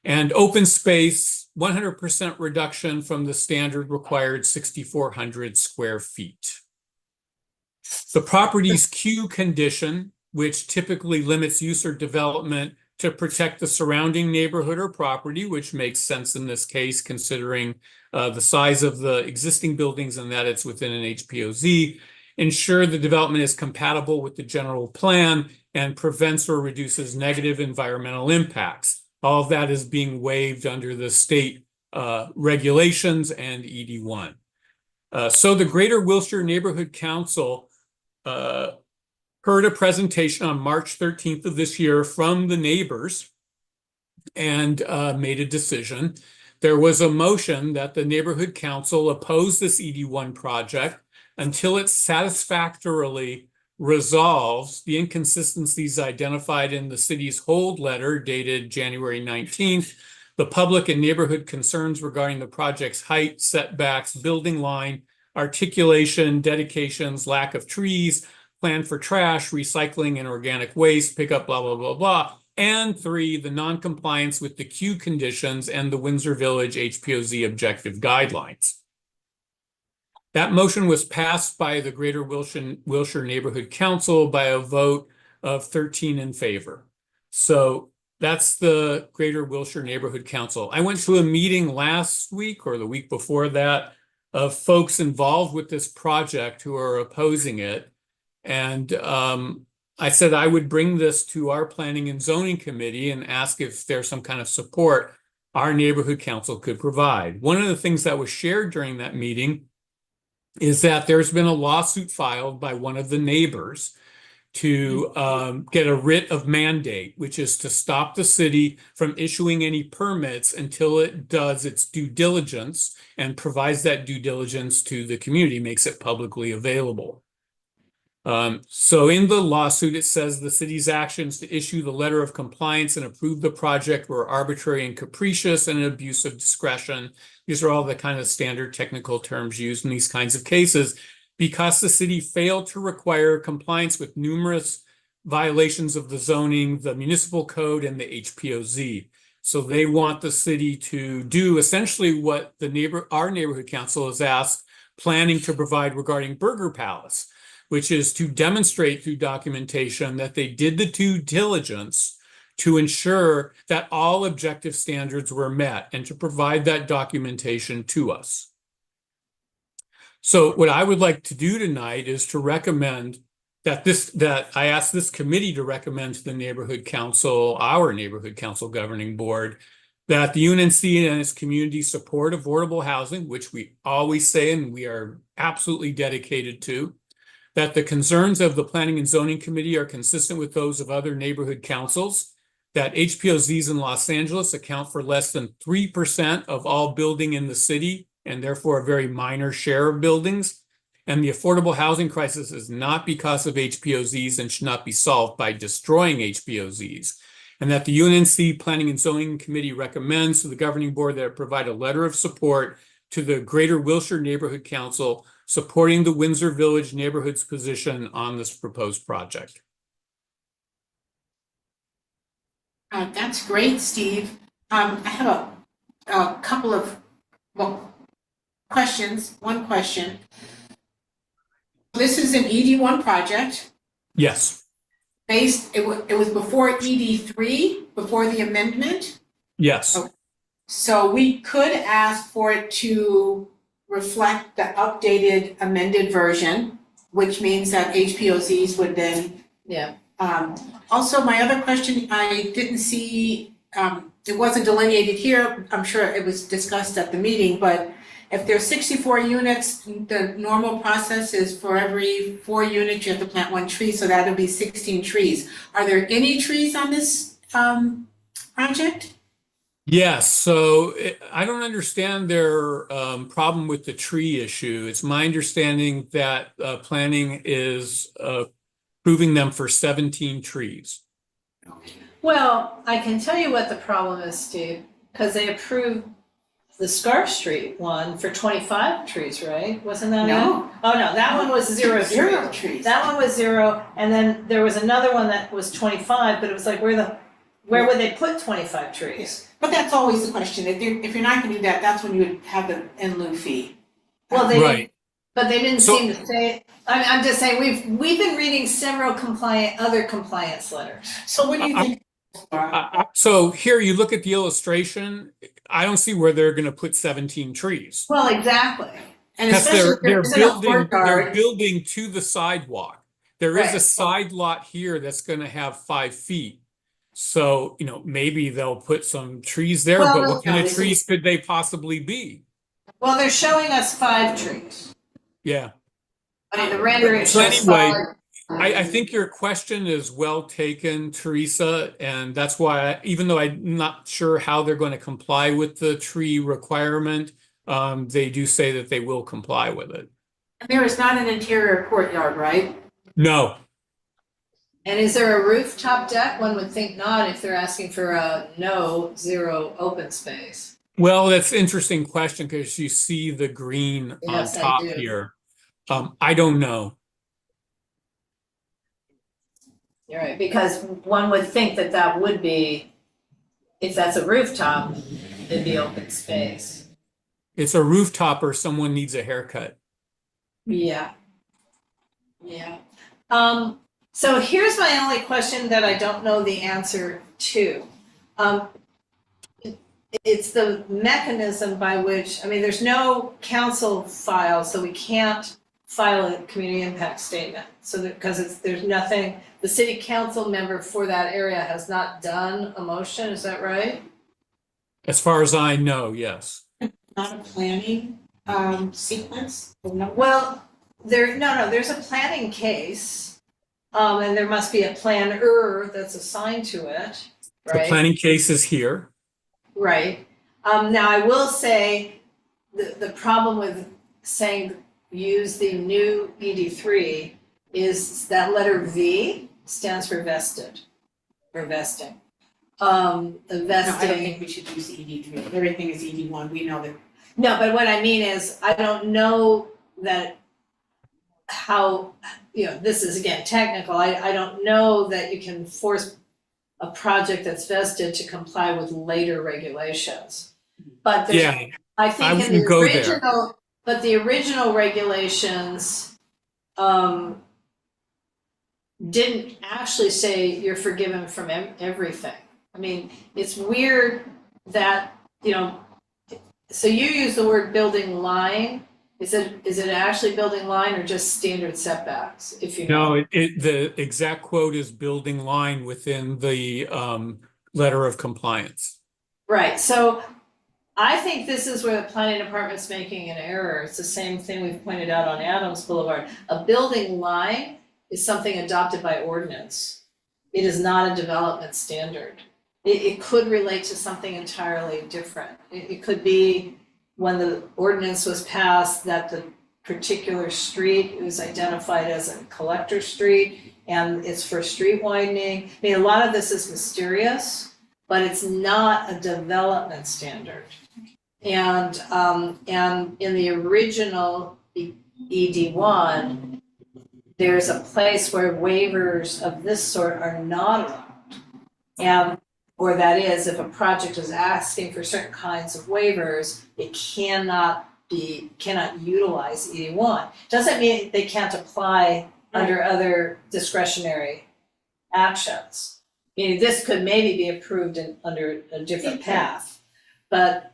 Speaker 3: And open space, 100% reduction from the standard required 6,400 square feet. The property's Q condition, which typically limits use or development to protect the surrounding neighborhood or property, which makes sense in this case, considering the size of the existing buildings and that it's within an HPOZ, ensure the development is compatible with the general plan and prevents or reduces negative environmental impacts. All of that is being waived under the state regulations and ED1. So the Greater Wilshire Neighborhood Council heard a presentation on March 13th of this year from the neighbors and made a decision. There was a motion that the Neighborhood Council oppose this ED1 project until it satisfactorily resolves the inconsistencies identified in the city's hold letter dated January 19th, the public and neighborhood concerns regarding the project's height, setbacks, building line, articulation, dedications, lack of trees, plan for trash, recycling and organic waste, pickup, blah, blah, blah, blah. And 3, the non-compliance with the Q conditions and the Windsor Village HPOZ objective guidelines. That motion was passed by the Greater Wilshire Neighborhood Council by a vote of 13 in favor. So that's the Greater Wilshire Neighborhood Council. I went to a meeting last week or the week before that of folks involved with this project who are opposing it. And I said I would bring this to our Planning and Zoning Committee and ask if there's some kind of support our neighborhood council could provide. One of the things that was shared during that meeting is that there's been a lawsuit filed by one of the neighbors to get a writ of mandate, which is to stop the city from issuing any permits until it does its due diligence and provides that due diligence to the community, makes it publicly available. So in the lawsuit, it says the city's actions to issue the letter of compliance and approve the project were arbitrary and capricious and an abuse of discretion. These are all the kind of standard technical terms used in these kinds of cases. because the city failed to require compliance with numerous violations of the zoning, the municipal code, and the HPOZ. So they want the city to do essentially what our neighborhood council has asked planning to provide regarding Burger Palace, which is to demonstrate through documentation that they did the due diligence to ensure that all objective standards were met and to provide that documentation to us. So what I would like to do tonight is to recommend that I ask this committee to recommend to the neighborhood council, our neighborhood council governing board, that the UNNC and its community support affordable housing, which we always say and we are absolutely dedicated to, that the concerns of the Planning and Zoning Committee are consistent with those of other neighborhood councils, that HPOZs in Los Angeles account for less than 3% of all building in the city, and therefore a very minor share of buildings. And the affordable housing crisis is not because of HPOZs and should not be solved by destroying HPOZs. And that the UNNC Planning and Zoning Committee recommends to the governing board that it provide a letter of support to the Greater Wilshire Neighborhood Council supporting the Windsor Village neighborhood's position on this proposed project.
Speaker 2: That's great, Steve. I have a couple of questions. One question. This is an ED1 project.
Speaker 3: Yes.
Speaker 2: It was before ED3, before the amendment.
Speaker 3: Yes.
Speaker 2: Okay. So we could ask for it to reflect the updated amended version, which means that HPOZs would then.
Speaker 1: Yeah.
Speaker 2: Also, my other question, I didn't see, it wasn't delineated here. I'm sure it was discussed at the meeting, but if there's 64 units, the normal process is for every 4 units, you have to plant 1 tree, so that'll be 16 trees. Are there any trees on this project?
Speaker 3: Yes, so I don't understand their problem with the tree issue. It's my understanding that planning is approving them for 17 trees.
Speaker 1: Well, I can tell you what the problem is, Steve, because they approved the Scarf Street one for 25 trees, right? Wasn't that it?
Speaker 2: No.
Speaker 1: Oh, no, that one was 0 trees.
Speaker 2: 0 trees.
Speaker 1: That one was 0, and then there was another one that was 25, but it was like, where would they put 25 trees?
Speaker 2: But that's always the question. If you're not gonna do that, that's when you would have the in lieu fee.
Speaker 1: Well, they
Speaker 3: Right.
Speaker 1: didn't, but they didn't
Speaker 3: So-
Speaker 1: seem to say, I'm just saying, we've been reading several other compliance letters.
Speaker 2: So what do you think?
Speaker 3: So here you look at the illustration, I don't see where they're going to put 17 trees.
Speaker 1: Well, exactly.
Speaker 2: And
Speaker 3: Because
Speaker 2: especially if
Speaker 3: they're
Speaker 2: there's a
Speaker 3: building
Speaker 2: courtyard.
Speaker 3: to the sidewalk. There is a
Speaker 1: Right.
Speaker 3: side lot here that's going to have 5 feet. So, maybe they'll put some trees there,
Speaker 1: Well,
Speaker 3: but what kind
Speaker 2: no,
Speaker 3: of
Speaker 2: this
Speaker 3: trees could they possibly be?
Speaker 1: Well, they're showing us 5 trees.
Speaker 3: Yeah.
Speaker 1: I mean, the rendering
Speaker 3: So
Speaker 1: shows
Speaker 3: anyway,
Speaker 1: 5.
Speaker 3: I think your question is well taken, Teresa, and that's why, even though I'm not sure how they're going to comply with the tree requirement, they do say that they will comply with it.
Speaker 2: There is not an interior courtyard, right?
Speaker 3: No,
Speaker 1: And is there a rooftop deck? One would think not if they're asking for a 0 open space.
Speaker 3: well, that's an interesting question because you see the green on
Speaker 1: Yes, I
Speaker 3: top
Speaker 1: do.
Speaker 3: here. I don't know.
Speaker 1: You're right, because one would think that would be, if that's a rooftop, it'd be open space.
Speaker 3: It's a rooftop or someone needs a haircut.
Speaker 1: Yeah. Yeah. So here's my only question that I don't know the answer to. It's the mechanism by which, there's no council file, so we can't file a community impact statement. So because there's nothing, the city council member for that area has not done a motion, is that right?
Speaker 3: As far as I know, yes.
Speaker 2: Not a planning sequence? No.
Speaker 1: Well, there's a planning case, and there must be a planner that's assigned to it,
Speaker 3: The
Speaker 1: right?
Speaker 3: planning case is here.
Speaker 1: Right. Now I will say the problem with saying use the new ED3 is that letter V stands for vested or vesting. The
Speaker 2: No, I don't
Speaker 1: vesting.
Speaker 2: think we should use ED3. Everything is ED1. We know that.
Speaker 1: No, but what I mean is I don't know that how, this is again technical, I don't know that you can force a project that's vested to comply with later regulations. But there's,
Speaker 3: Yeah,
Speaker 1: I
Speaker 3: I
Speaker 1: think in
Speaker 3: wouldn't
Speaker 1: the
Speaker 3: go there.
Speaker 1: original, but the original regulations, didn't actually say you're forgiven from everything. I mean, it's weird that, so you use the word building line. Is it actually building line or just standard setbacks, if you know?
Speaker 3: No, the exact quote is building line within the letter of compliance.
Speaker 1: Right, so I think this is where the planning department's making an error. It's the same thing we've pointed out on Adams Boulevard. A building line is something adopted by ordinance. It is not a development standard. It could relate to something entirely different. It could be when the ordinance was passed that the particular street was identified as a collector street and it's for street widening. I mean, a lot of this is mysterious, but it's not a development standard. And in the original ED1, there's a place where waivers of this sort are not allowed. Or that is, if a project is asking for certain kinds of waivers, it cannot utilize ED1. Doesn't mean they can't apply under other discretionary actions. This could maybe be approved under a different path. But,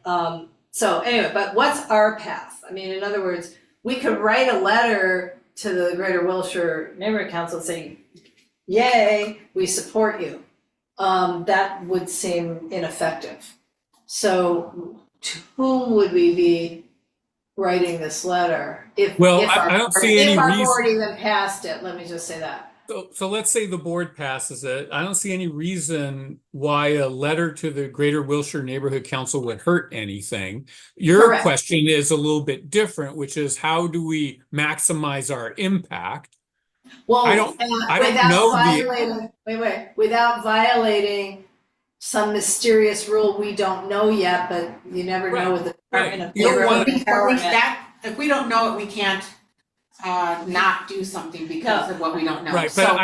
Speaker 1: so anyway, but what's our path? I mean, in other words, we could write a letter to the Greater Wilshire Neighborhood Council saying, yay, we support you. That would seem ineffective. So to whom would we be writing this letter?
Speaker 3: I don't see any
Speaker 1: if our
Speaker 3: reason.
Speaker 1: board even passed it, let me just say that.
Speaker 3: So let's say the board passes it. I don't see any reason why a letter to the Greater Wilshire Neighborhood Council would hurt anything. Your
Speaker 1: Correct.
Speaker 3: question is a little bit different, which is how do we maximize our impact?
Speaker 1: Well,
Speaker 3: I don't know
Speaker 1: without violating some mysterious rule we don't know yet, but you never know with the Department of
Speaker 2: You don't want
Speaker 1: Neighborhood Empowerment.
Speaker 2: if we don't know it, we can't not do something because of what we don't know.
Speaker 3: Right,
Speaker 2: So
Speaker 3: but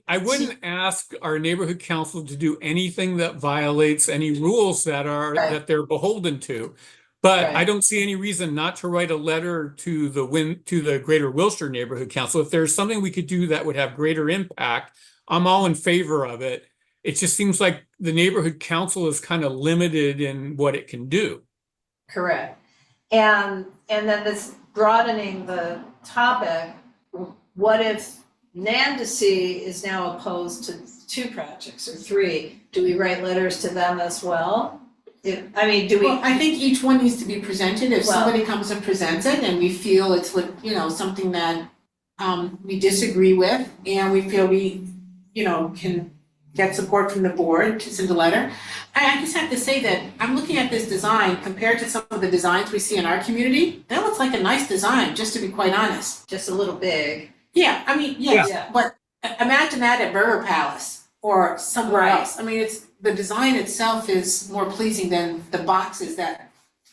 Speaker 3: I wouldn't ask our neighborhood council to do anything that violates any rules that that they're beholden to. But
Speaker 1: Right.
Speaker 3: I don't see any reason not to write a letter to the Greater Wilshire Neighborhood Council. If there's something we could do that would have greater impact, I'm all in favor of it. It just seems like the neighborhood council is kind of limited in what it can do.
Speaker 1: Correct. And then this broadening the topic, what if Nandisi is now opposed to 2 projects or 3? Do we write letters to them as well?
Speaker 2: Well, I think each one needs to be presented. If somebody comes and presents it and we feel it's something that we disagree with and we feel we, can get support from the board to send a letter. I just have to say that I'm looking at this design compared to some of the designs we see in our community. That looks like a nice design, just to be quite honest.
Speaker 1: Just a little big.
Speaker 2: Yeah, I mean, yes,
Speaker 1: Yeah.
Speaker 2: but imagine that at Burger Palace or somewhere
Speaker 1: Right.
Speaker 2: else. I mean, the design itself is more pleasing than the boxes that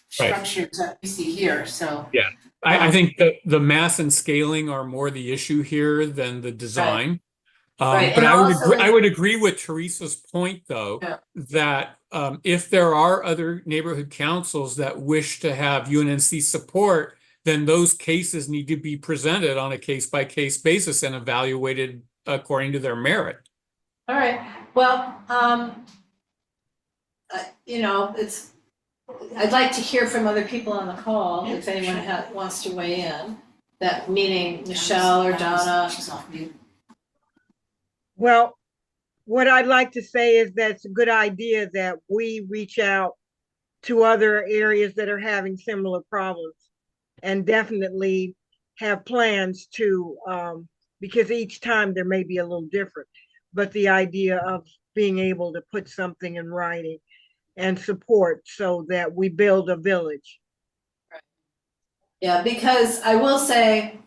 Speaker 2: structures that we see here, so.
Speaker 3: Yeah, I think that the mass and scaling are more the issue here than the design.
Speaker 1: Right,
Speaker 3: But
Speaker 1: and also
Speaker 3: I would agree with Teresa's point, though, that if there are other neighborhood councils that wish to have UNNC support, then those cases need to be presented on a case-by-case basis and evaluated according to their merit.
Speaker 1: All right, well, I'd like to hear from other people on the call, if anyone wants to weigh in. That meaning Michelle or Donna.
Speaker 2: She's off mute.
Speaker 4: Well, what I'd like to say is that it's a good idea that we reach out to other areas that are having similar problems and definitely have plans to, because each time there may be a little different, but the idea of being able to put something in writing and support so that we build a village.
Speaker 1: Yeah, because I will say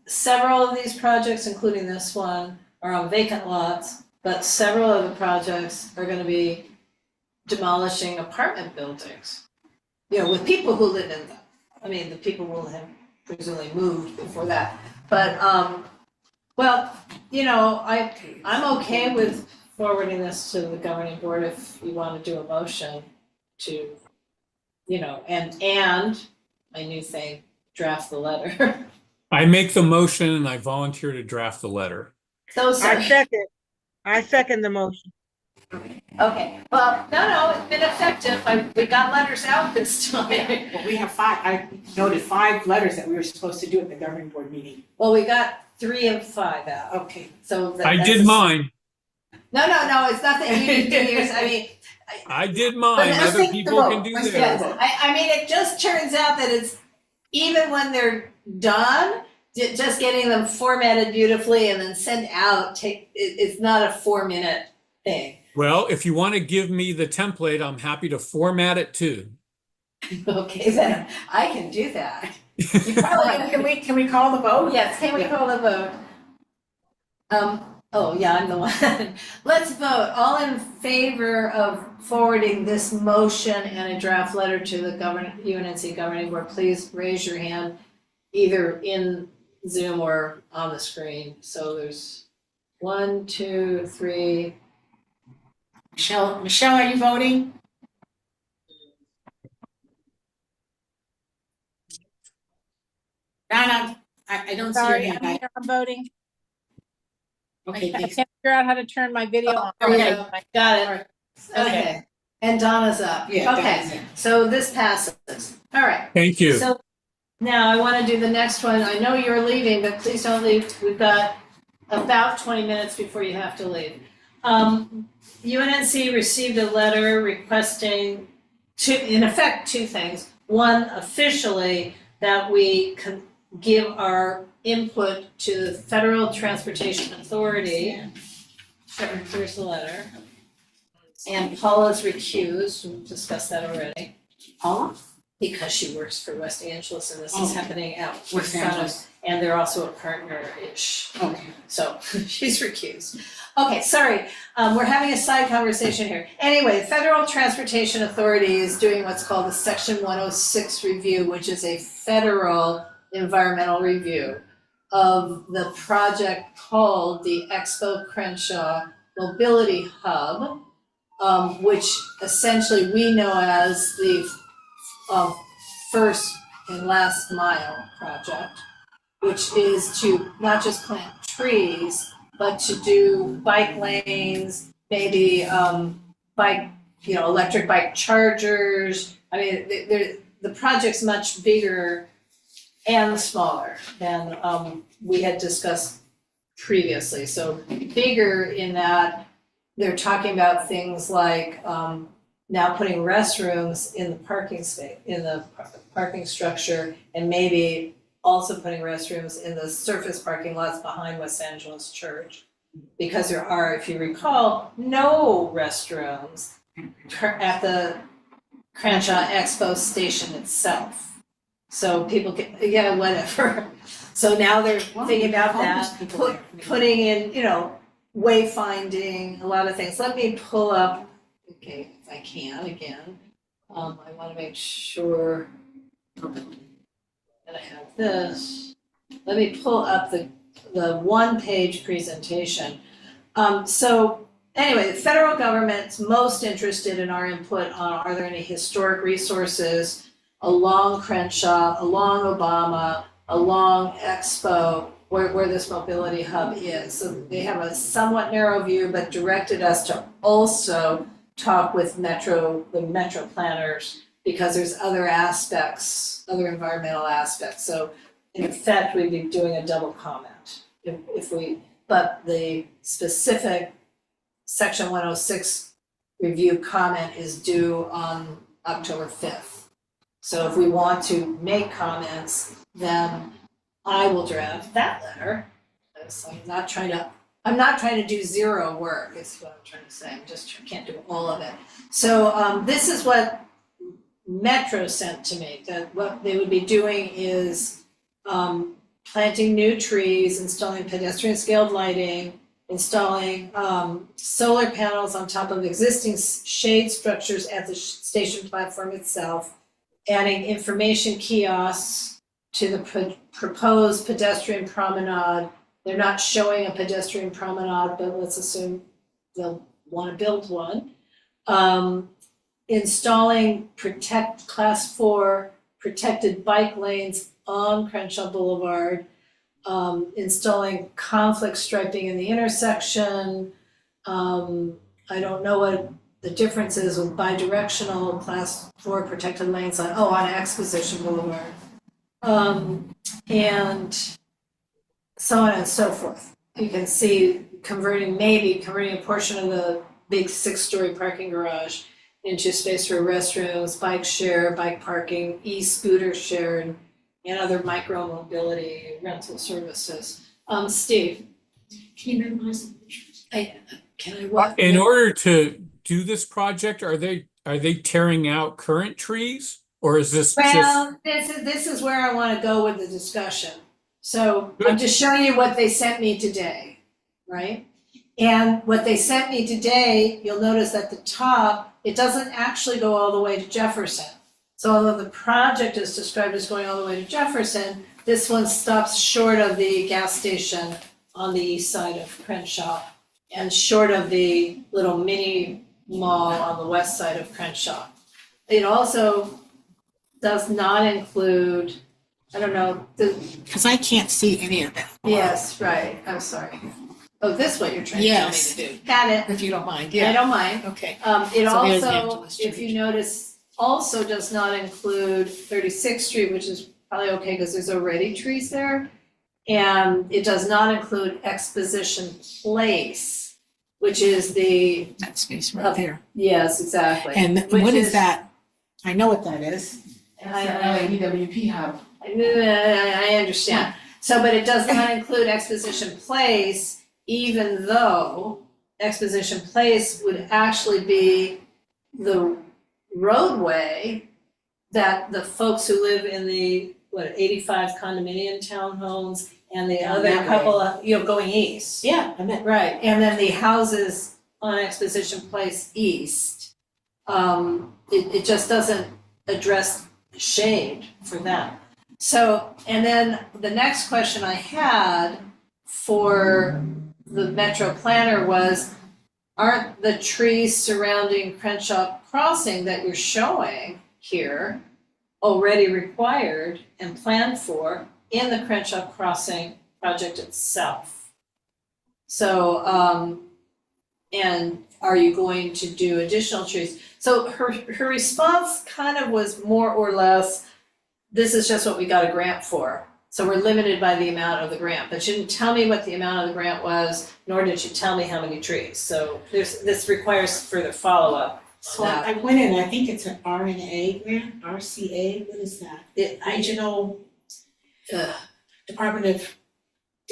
Speaker 1: several of these projects, including this one, are on vacant lots, but several of the projects are gonna be demolishing apartment buildings, with people who live in them. I mean, the people will have presumably moved before that. But, well, you know, I'm okay with forwarding this to the governing board if you want to do a motion to, you know, and my new thing, draft the letter.
Speaker 3: I make the motion and I volunteer to draft the letter.
Speaker 1: So sorry.
Speaker 4: I second the motion.
Speaker 1: Okay, well, no, it's been effective. We got letters out this time.
Speaker 2: Well, we have 5, I noted 5 letters that we were supposed to do at the governing board meeting.
Speaker 1: Well, we got 3 of 5 out,
Speaker 2: Okay.
Speaker 1: so
Speaker 3: I
Speaker 1: that's
Speaker 3: did
Speaker 1: a-
Speaker 3: mine.
Speaker 1: No, it's not that you didn't do yours, I mean.
Speaker 3: I did
Speaker 1: but
Speaker 3: mine.
Speaker 1: let's
Speaker 3: Other
Speaker 1: take the
Speaker 3: people can
Speaker 1: vote.
Speaker 3: do
Speaker 1: Let's
Speaker 3: theirs.
Speaker 1: get it. I mean, it just turns out that it's, even when they're done, just getting them formatted beautifully and then sent out, it's not a 4-minute thing.
Speaker 3: Well, if you want to give me the template, I'm happy to format it too.
Speaker 1: Okay, then I can do that. You probably
Speaker 2: Can we call the vote?
Speaker 1: Yes, can we call the vote? Oh, yeah, I'm the one. Let's vote. All in favor of forwarding this motion and a draft letter to the UNNC governing board, please raise your hand either in Zoom or on the screen. So there's 1, 2, 3.
Speaker 2: Michelle, are you voting? Donna, I don't see your
Speaker 5: Sorry,
Speaker 2: hand.
Speaker 5: I'm here, I'm voting. I
Speaker 2: Okay,
Speaker 5: can't
Speaker 2: thanks.
Speaker 5: figure out how to turn my video on.
Speaker 1: there we
Speaker 2: Okay.
Speaker 1: go. Got it. Okay. And Donna's up.
Speaker 2: Yeah,
Speaker 1: Okay,
Speaker 2: Donna's in.
Speaker 1: so this passes. All right.
Speaker 3: Thank you.
Speaker 1: So now I want to do the next one. I know you're leaving, but please don't leave. We've got about 20 minutes before you have to leave. UNNC received a letter requesting in effect, 2 things. One, officially, that we give our input to the Federal Transportation Authority. Here's the letter. And Paula's recused, we discussed that already.
Speaker 2: Paula?
Speaker 1: Because she works for West Angeles and this is
Speaker 2: Oh.
Speaker 1: happening out in
Speaker 2: West
Speaker 1: front of,
Speaker 2: Angeles.
Speaker 1: and they're also a partner-ish.
Speaker 2: Okay.
Speaker 1: So she's recused. Okay, sorry, we're having a side conversation here. Anyway, the Federal Transportation Authority is doing what's called the Section 106 review, which is a federal environmental review of the project called the Expo Crenshaw Mobility Hub, which essentially we know as the first and last mile project, which is to not just plant trees, but to do bike lanes, maybe electric bike chargers. I mean, the project's much bigger and smaller than we had discussed previously. So bigger in that they're talking about things like now putting restrooms in the parking space, in the parking structure, and maybe also putting restrooms in the surface parking lots behind West Angeles Church. Because there are, if you recall, no restrooms at the Crenshaw Expo station itself. So people can, yeah, whatever. So now they're thinking about that, putting in, wayfinding, a lot of things. Let me pull up, okay, if I can again. I wanna make sure that I have this. Let me pull up the one-page presentation. So anyway, the federal government's most interested in our input on, are there any historic resources along Crenshaw, along Obama, along Expo, where this mobility hub is. So they have a somewhat narrow view, but directed us to also talk with the metro planners, because there's other aspects, other environmental aspects. So in effect, we'd be doing a double comment but the specific Section 106 review comment is due on October 5th. So if we want to make comments, then I will draft that letter. So I'm not trying to do zero work, is what I'm trying to say. Can't do all of it. So this is what Metro sent to me, that what they would be doing is planting new trees, installing pedestrian scaled lighting, installing solar panels on top of existing shade structures at the station platform itself, adding information kiosks to the proposed pedestrian promenade. They're not showing a pedestrian promenade, but let's assume they'll wanna build one. Installing class 4 protected bike lanes on Crenshaw Boulevard. Installing conflict striping in the intersection. I don't know what the difference is with bidirectional class 4 protected lanes on Exposition Boulevard. And so on and so forth. You can see converting a portion of the big 6-story parking garage into space for restrooms, bike share, bike parking, e-scooter share, and other micro mobility rental services. Steve?
Speaker 2: Can you minimize the pictures?
Speaker 1: Can I what?
Speaker 3: In order to do this project, are they tearing out current trees? Or is this just,
Speaker 1: Well, this is where I wanna go with the discussion. So I'm just showing you what they sent me today, right? And what they sent me today, you'll notice at the top, it doesn't actually go all the way to Jefferson. So although the project is described as going all the way to Jefferson, this one stops short of the gas station on the east side of Crenshaw and short of the little mini mall on the west side of Crenshaw. It also does not include, I don't know,
Speaker 2: Because I can't see any of that.
Speaker 1: yes, right, I'm sorry. Oh, this is what you're trying to tell me
Speaker 2: Yes.
Speaker 1: to do. Got it.
Speaker 2: If you don't mind,
Speaker 1: I don't mind.
Speaker 2: Okay.
Speaker 1: It
Speaker 2: So there's
Speaker 1: also,
Speaker 2: Angela
Speaker 1: if
Speaker 2: Street.
Speaker 1: you notice, also does not include 36th Street, which is probably okay because there's already trees there. And it does not include Exposition Place, which is
Speaker 2: That space right there.
Speaker 1: yes, exactly.
Speaker 2: And
Speaker 1: Which
Speaker 2: what is that? I know what that is.
Speaker 6: LADWP hub.
Speaker 1: I understand. So, but it does not include Exposition Place, even though Exposition Place would actually be the roadway that the folks who live in the, 85 condominium townhomes and the
Speaker 2: Down
Speaker 1: other
Speaker 2: that
Speaker 1: couple of, going east.
Speaker 2: Yeah, I meant.
Speaker 1: Right, and then the houses on Exposition Place East, it just doesn't address shade for them. So, and then the next question I had for the Metro planner was, aren't the trees surrounding Crenshaw Crossing that you're showing here already required and planned for in the Crenshaw Crossing project itself? So, and are you going to do additional trees? So her response kind of was more or less, this is just what we got a grant for. So we're limited by the amount of the grant, but she didn't tell me what the amount of the grant was, nor did she tell me how many trees. So this requires further follow-up.
Speaker 2: So I went in, I think it's an RNA grant, RCA, what is that? Regional Department of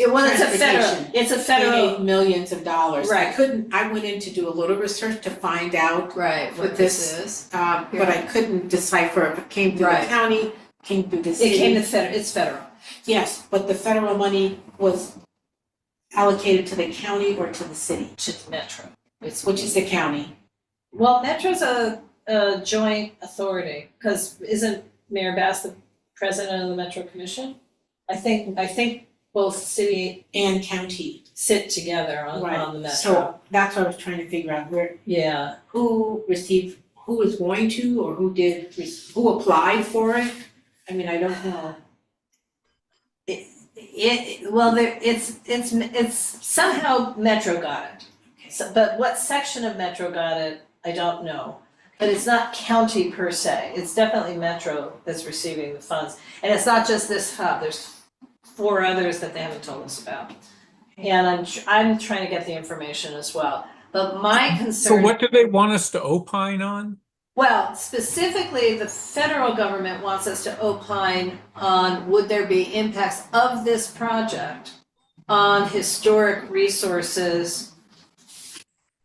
Speaker 1: Well, it's a federal,
Speaker 2: Transportation.
Speaker 1: it's a
Speaker 2: They
Speaker 1: federal,
Speaker 2: gave millions of dollars.
Speaker 1: Right.
Speaker 2: I went in to do a little research to find out,
Speaker 1: right, what
Speaker 2: But
Speaker 1: this
Speaker 2: this-
Speaker 1: is.
Speaker 2: but I couldn't decipher if it came through the
Speaker 1: Right.
Speaker 2: county, came through the city.
Speaker 1: It came to it's federal.
Speaker 2: Yes, but the federal money was allocated to the county or to the city,
Speaker 1: To the Metro.
Speaker 2: which is the county.
Speaker 1: Well, Metro's a joint authority, because isn't Mayor Bass the president of the Metro Commission? I think both city
Speaker 2: And county.
Speaker 1: sit together on the Metro.
Speaker 2: So that's what I was trying to figure out,
Speaker 1: Yeah,
Speaker 2: who was going to, or who applied for it? I mean, I don't know.
Speaker 1: it's somehow Metro got it. So, but what section of Metro got it, I don't know. But it's not county per se, it's definitely Metro that's receiving the funds. And it's not just this hub, there's 4 others that they haven't told us about. And I'm trying to get the information as well. But my
Speaker 3: so
Speaker 1: concern.
Speaker 3: what do they want us to opine on?
Speaker 1: Well, specifically, the federal government wants us to opine on would there be impacts of this project on historic resources,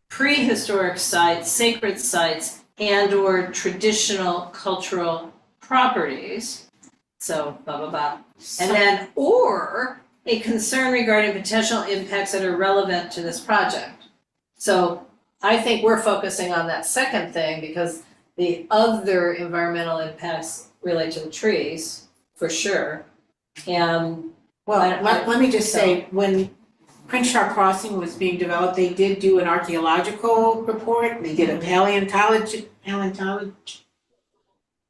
Speaker 1: prehistoric sites, sacred sites, and or traditional cultural properties. So blah, blah, blah. And then, or a concern regarding potential impacts that are relevant to this project. So I think we're focusing on that second thing because the other environmental impacts relate to the trees, for sure. And
Speaker 2: Well,
Speaker 1: I-
Speaker 2: let me just say, when Crenshaw Crossing was being developed, they did do an archaeological report, they did a paleontology,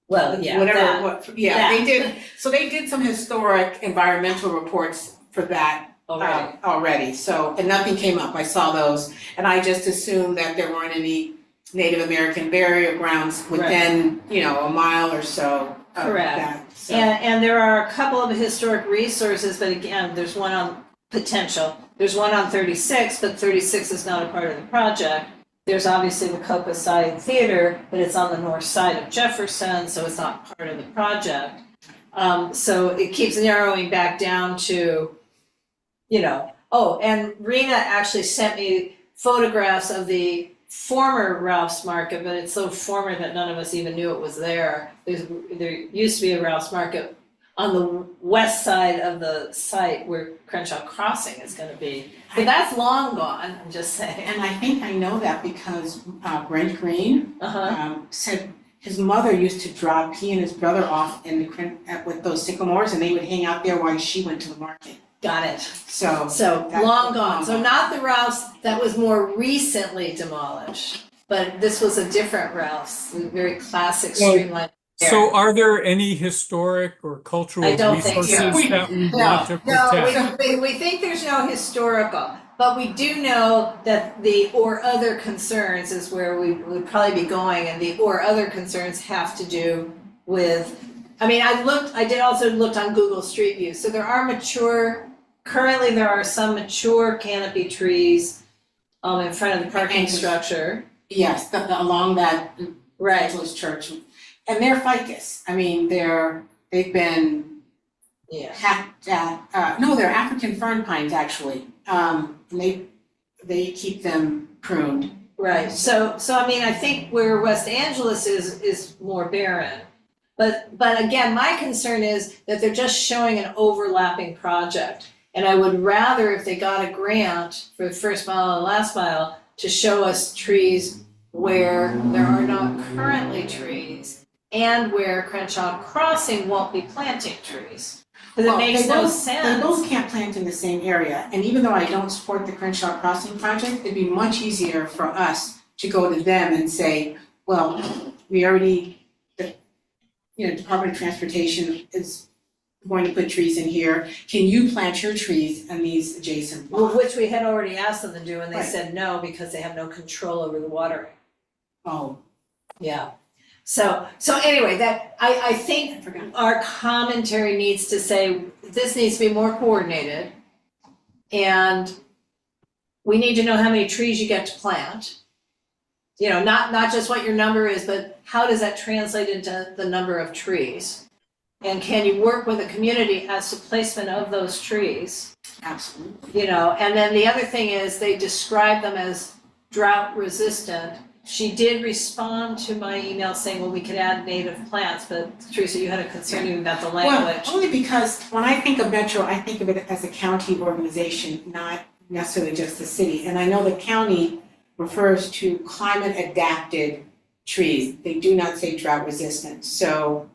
Speaker 1: well, yeah,
Speaker 2: whatever,
Speaker 1: that
Speaker 2: yeah, they
Speaker 1: that.
Speaker 2: did, so they did some historic environmental reports for that
Speaker 1: already.
Speaker 2: already, so, and nothing came up, I saw those, and I just assumed that there weren't any Native American burial grounds within, you know, a mile or so of
Speaker 1: Correct.
Speaker 2: that, so.
Speaker 1: And there are a couple of historic resources, but again, there's one on potential. There's one on 36, but 36 is not a part of the project. There's obviously the Copa Side Theater, but it's on the north side of Jefferson, so it's not part of the project. So it keeps narrowing back down to, you know, oh, and Rena actually sent me photographs of the former Ralph's Market, but it's so former that none of us even knew it was there. There used to be a Ralph's Market on the west side of the site where Crenshaw Crossing is gonna be. But that's long gone, I'm just saying.
Speaker 2: And I think I know that because Brent Green said his mother used to drop he and his brother off in the with those sycamores, and they would hang out there while she went to the market.
Speaker 1: Got it.
Speaker 2: So
Speaker 1: So long gone. So not the Ralph's that was more recently demolished, but this was a different Ralph's, a very classic streamlined.
Speaker 3: So are there any historic or cultural
Speaker 1: I don't think
Speaker 3: resources
Speaker 1: so.
Speaker 3: that we want to protect?
Speaker 1: No, we think there's no historical, but we do know that the or other concerns is where we would probably be going, and the or other concerns have to do with, I mean, I did also looked on Google Street View, so there are currently there are some mature canopy trees in front of the parking structure.
Speaker 2: yes, along that
Speaker 1: Right.
Speaker 2: Angeles Church. And they're ficus. I mean, they've been
Speaker 1: Yeah.
Speaker 2: hacked at, no, they're African fern pines actually. And they keep them pruned.
Speaker 1: Right, so I mean, I think where West Angeles is more barren. But again, my concern is that they're just showing an overlapping project. And I would rather, if they got a grant for the first mile and last mile, to show us trees where there are not currently trees and where Crenshaw Crossing won't be planting trees. Because it makes no sense.
Speaker 2: They both can't plant in the same area, and even though I don't support the Crenshaw Crossing project, it'd be much easier for us to go to them and say, well, we already, Department of Transportation is going to put trees in here, can you plant your trees in these adjacent
Speaker 1: Well,
Speaker 2: lots?
Speaker 1: which we had already asked them to do, and they
Speaker 2: Right.
Speaker 1: said no, because they have no control over the watering.
Speaker 2: Oh,
Speaker 1: Yeah. So anyway, that, I think
Speaker 2: I forgot.
Speaker 1: our commentary needs to say, this needs to be more coordinated. And we need to know how many trees you get to plant. You know, not just what your number is, but how does that translate into the number of trees? And can you work with the community as to placement of those trees?
Speaker 2: Absolutely.
Speaker 1: You know, and then the other thing is they describe them as drought resistant. She did respond to my email saying, well, we could add native plants, but Teresa, you had a concern even about the language.
Speaker 2: Well, only because when I think of Metro, I think of it as a county organization, not necessarily just the city. And I know the county refers to climate adapted trees. They do not say drought resistant, so.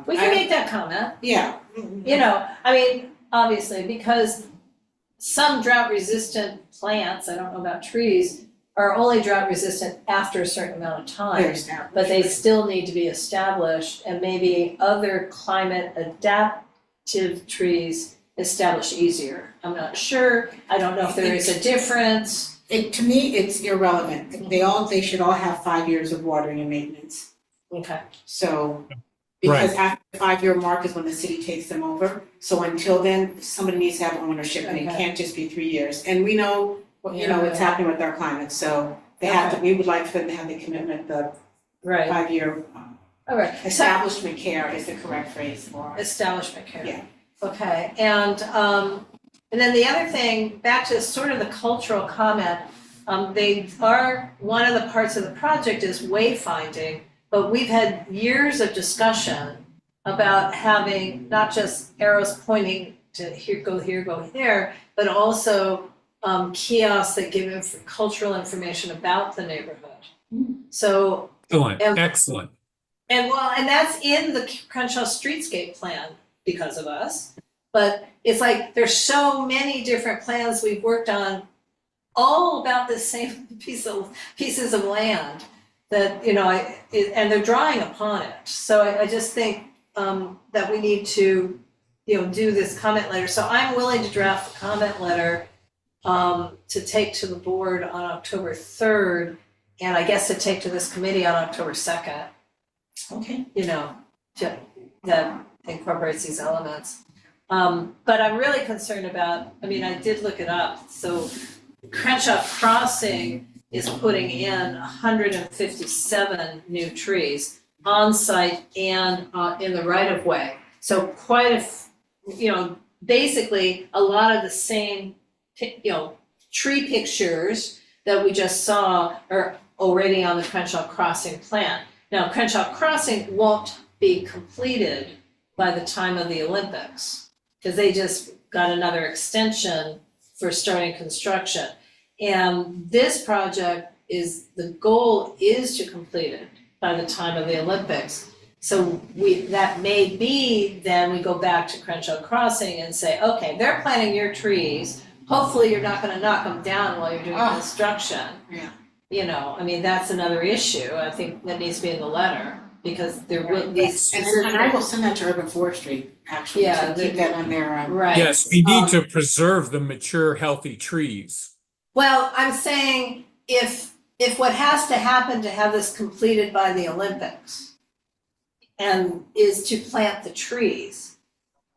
Speaker 1: We can make that comment,
Speaker 2: Yeah.
Speaker 1: you know, I mean, obviously, because some drought resistant plants, I don't know about trees, are only drought resistant after a certain amount of time.
Speaker 2: They're established.
Speaker 1: But they still need to be established, and maybe other climate adaptive trees established easier. I'm not sure, I don't know if there is a difference.
Speaker 2: To me, it's irrelevant. They should all have 5 years of watering and maintenance.
Speaker 1: Okay.
Speaker 2: So, because after the 5-year mark is when the city takes them over. So until then, somebody needs to have ownership, and it
Speaker 1: Okay.
Speaker 2: can't just be 3 years. And we know, what's
Speaker 1: Yeah.
Speaker 2: happening with our climate, so they have to, we would like for them to have the commitment, the
Speaker 1: Right,
Speaker 2: 5-year
Speaker 1: all right. So-
Speaker 2: establishment care is the correct phrase for.
Speaker 1: Establishment care.
Speaker 2: Yeah.
Speaker 1: Okay, and then the other thing, back to sort of the cultural comment, they are, one of the parts of the project is wayfinding, but we've had years of discussion about having not just arrows pointing to here, go there, but also kiosks that give cultural information about the neighborhood. So,
Speaker 3: Excellent, excellent.
Speaker 1: and that's in the Crenshaw Streetscape plan because of us. But it's like, there's so many different plans we've worked on, all about the same pieces of land that, you know, and they're drawing upon it. So I just think that we need to, you know, do this comment letter. So I'm willing to draft a comment letter to take to the board on October 3rd, and I guess to take to this committee on October 2nd.
Speaker 2: Okay.
Speaker 1: You know, that incorporates these elements. But I'm really concerned about, I mean, I did look it up, so Crenshaw Crossing is putting in 157 new trees on site and in the right of way. So quite a, you know, basically a lot of the same, you know, tree pictures that we just saw are already on the Crenshaw Crossing plan. Now, Crenshaw Crossing won't be completed by the time of the Olympics, because they just got another extension for starting construction. And this project is, the goal is to complete it by the time of the Olympics. So that may be, then we go back to Crenshaw Crossing and say, okay, they're planting your trees. Hopefully you're not gonna knock them down while you're doing construction.
Speaker 2: Yeah.
Speaker 1: You know, I mean, that's another issue. I think that needs to be in the letter, because there will be.
Speaker 2: And I will send that to Urban Forestry, actually,
Speaker 1: Yeah,
Speaker 2: to keep that on their,
Speaker 1: Right.
Speaker 3: Yes, we need to preserve the mature, healthy trees.
Speaker 1: Well, I'm saying if what has to happen to have this completed by the Olympics and is to plant the trees,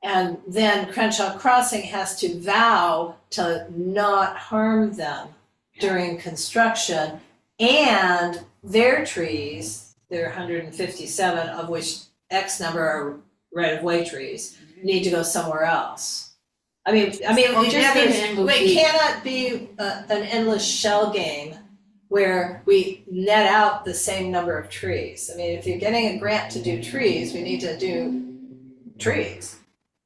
Speaker 1: and then Crenshaw Crossing has to vow to not harm them during construction, and their trees, there are 157, of which X number are right-of-way trees, need to go somewhere else. I mean,
Speaker 2: Or just leave it in
Speaker 1: it cannot be an endless shell game where we net out the same number of trees. I mean, if you're getting a grant to do trees, we need to do trees.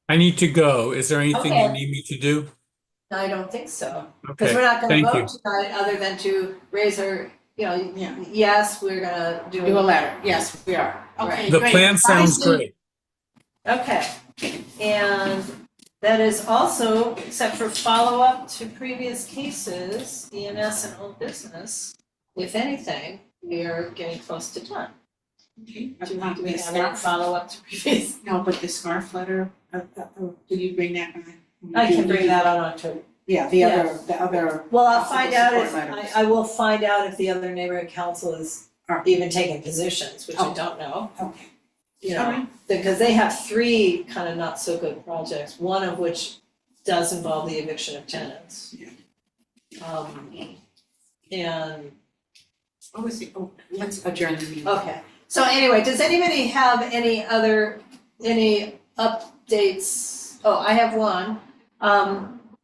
Speaker 3: I need to go. Is there anything you
Speaker 1: Okay.
Speaker 3: need me to do?
Speaker 1: I don't think so, because
Speaker 3: Okay,
Speaker 1: we're not gonna
Speaker 3: thank
Speaker 1: vote
Speaker 3: you.
Speaker 1: tonight other than to raise our, you know,
Speaker 2: Yeah.
Speaker 1: yes, we're gonna do
Speaker 2: do a
Speaker 1: it.
Speaker 2: letter. Yes, we are. Okay,
Speaker 3: The
Speaker 2: great.
Speaker 3: plan sounds
Speaker 1: do-
Speaker 3: great.
Speaker 1: Okay, and that is also, except for follow-up to previous cases, ENS and old business, if anything, we are getting close to done.
Speaker 2: Okay.
Speaker 1: Do we
Speaker 2: The
Speaker 1: have any
Speaker 2: scarf,
Speaker 1: follow-up to previous?
Speaker 2: no, but the scarf letter, did you bring that back?
Speaker 1: I can bring that on October.
Speaker 2: Yeah, the other.
Speaker 1: Well, I'll find out if,
Speaker 2: Support letters.
Speaker 1: I will find out if the other neighborhood council is
Speaker 2: Alright.
Speaker 1: even taking positions, which I
Speaker 2: Oh.
Speaker 1: don't know.
Speaker 2: Okay.
Speaker 1: You know,
Speaker 2: Alright.
Speaker 1: because they have three kind of not so good projects, one of which does involve the eviction of tenants.
Speaker 2: Yeah.
Speaker 1: And,
Speaker 2: What was it? Oh, let's adjourn the meeting.
Speaker 1: okay, so anyway, does anybody have any updates? Oh, I have one.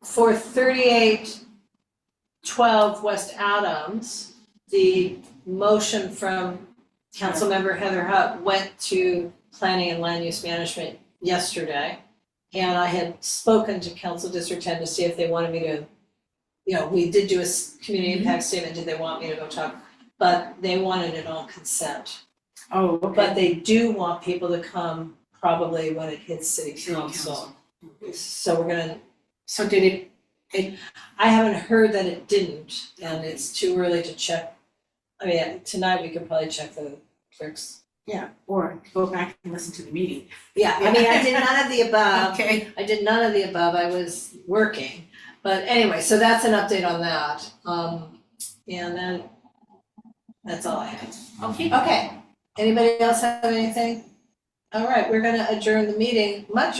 Speaker 1: For 3812 West Adams, the motion from Councilmember Heather Hutt went to Planning and Land Use Management yesterday. And I had spoken to Council District 10 to see if they wanted me to, you know, we did do a community impact statement, did they want me to go talk? But they wanted it on consent.
Speaker 2: Oh, okay.
Speaker 1: But they do want people to come probably when it hits city
Speaker 2: City
Speaker 1: council. So we're gonna,
Speaker 2: So did
Speaker 1: I haven't heard that it didn't, and it's too early to check. I mean, tonight we could probably check the clerks.
Speaker 2: yeah, or go back and listen to the meeting.
Speaker 1: Yeah, I mean, I did none of the above.
Speaker 2: Okay.
Speaker 1: I did none of the above, I was working. But anyway, so that's an update on that. And then that's all I have.
Speaker 2: Okay.
Speaker 1: Okay, anybody else have anything? All right, we're gonna adjourn the meeting much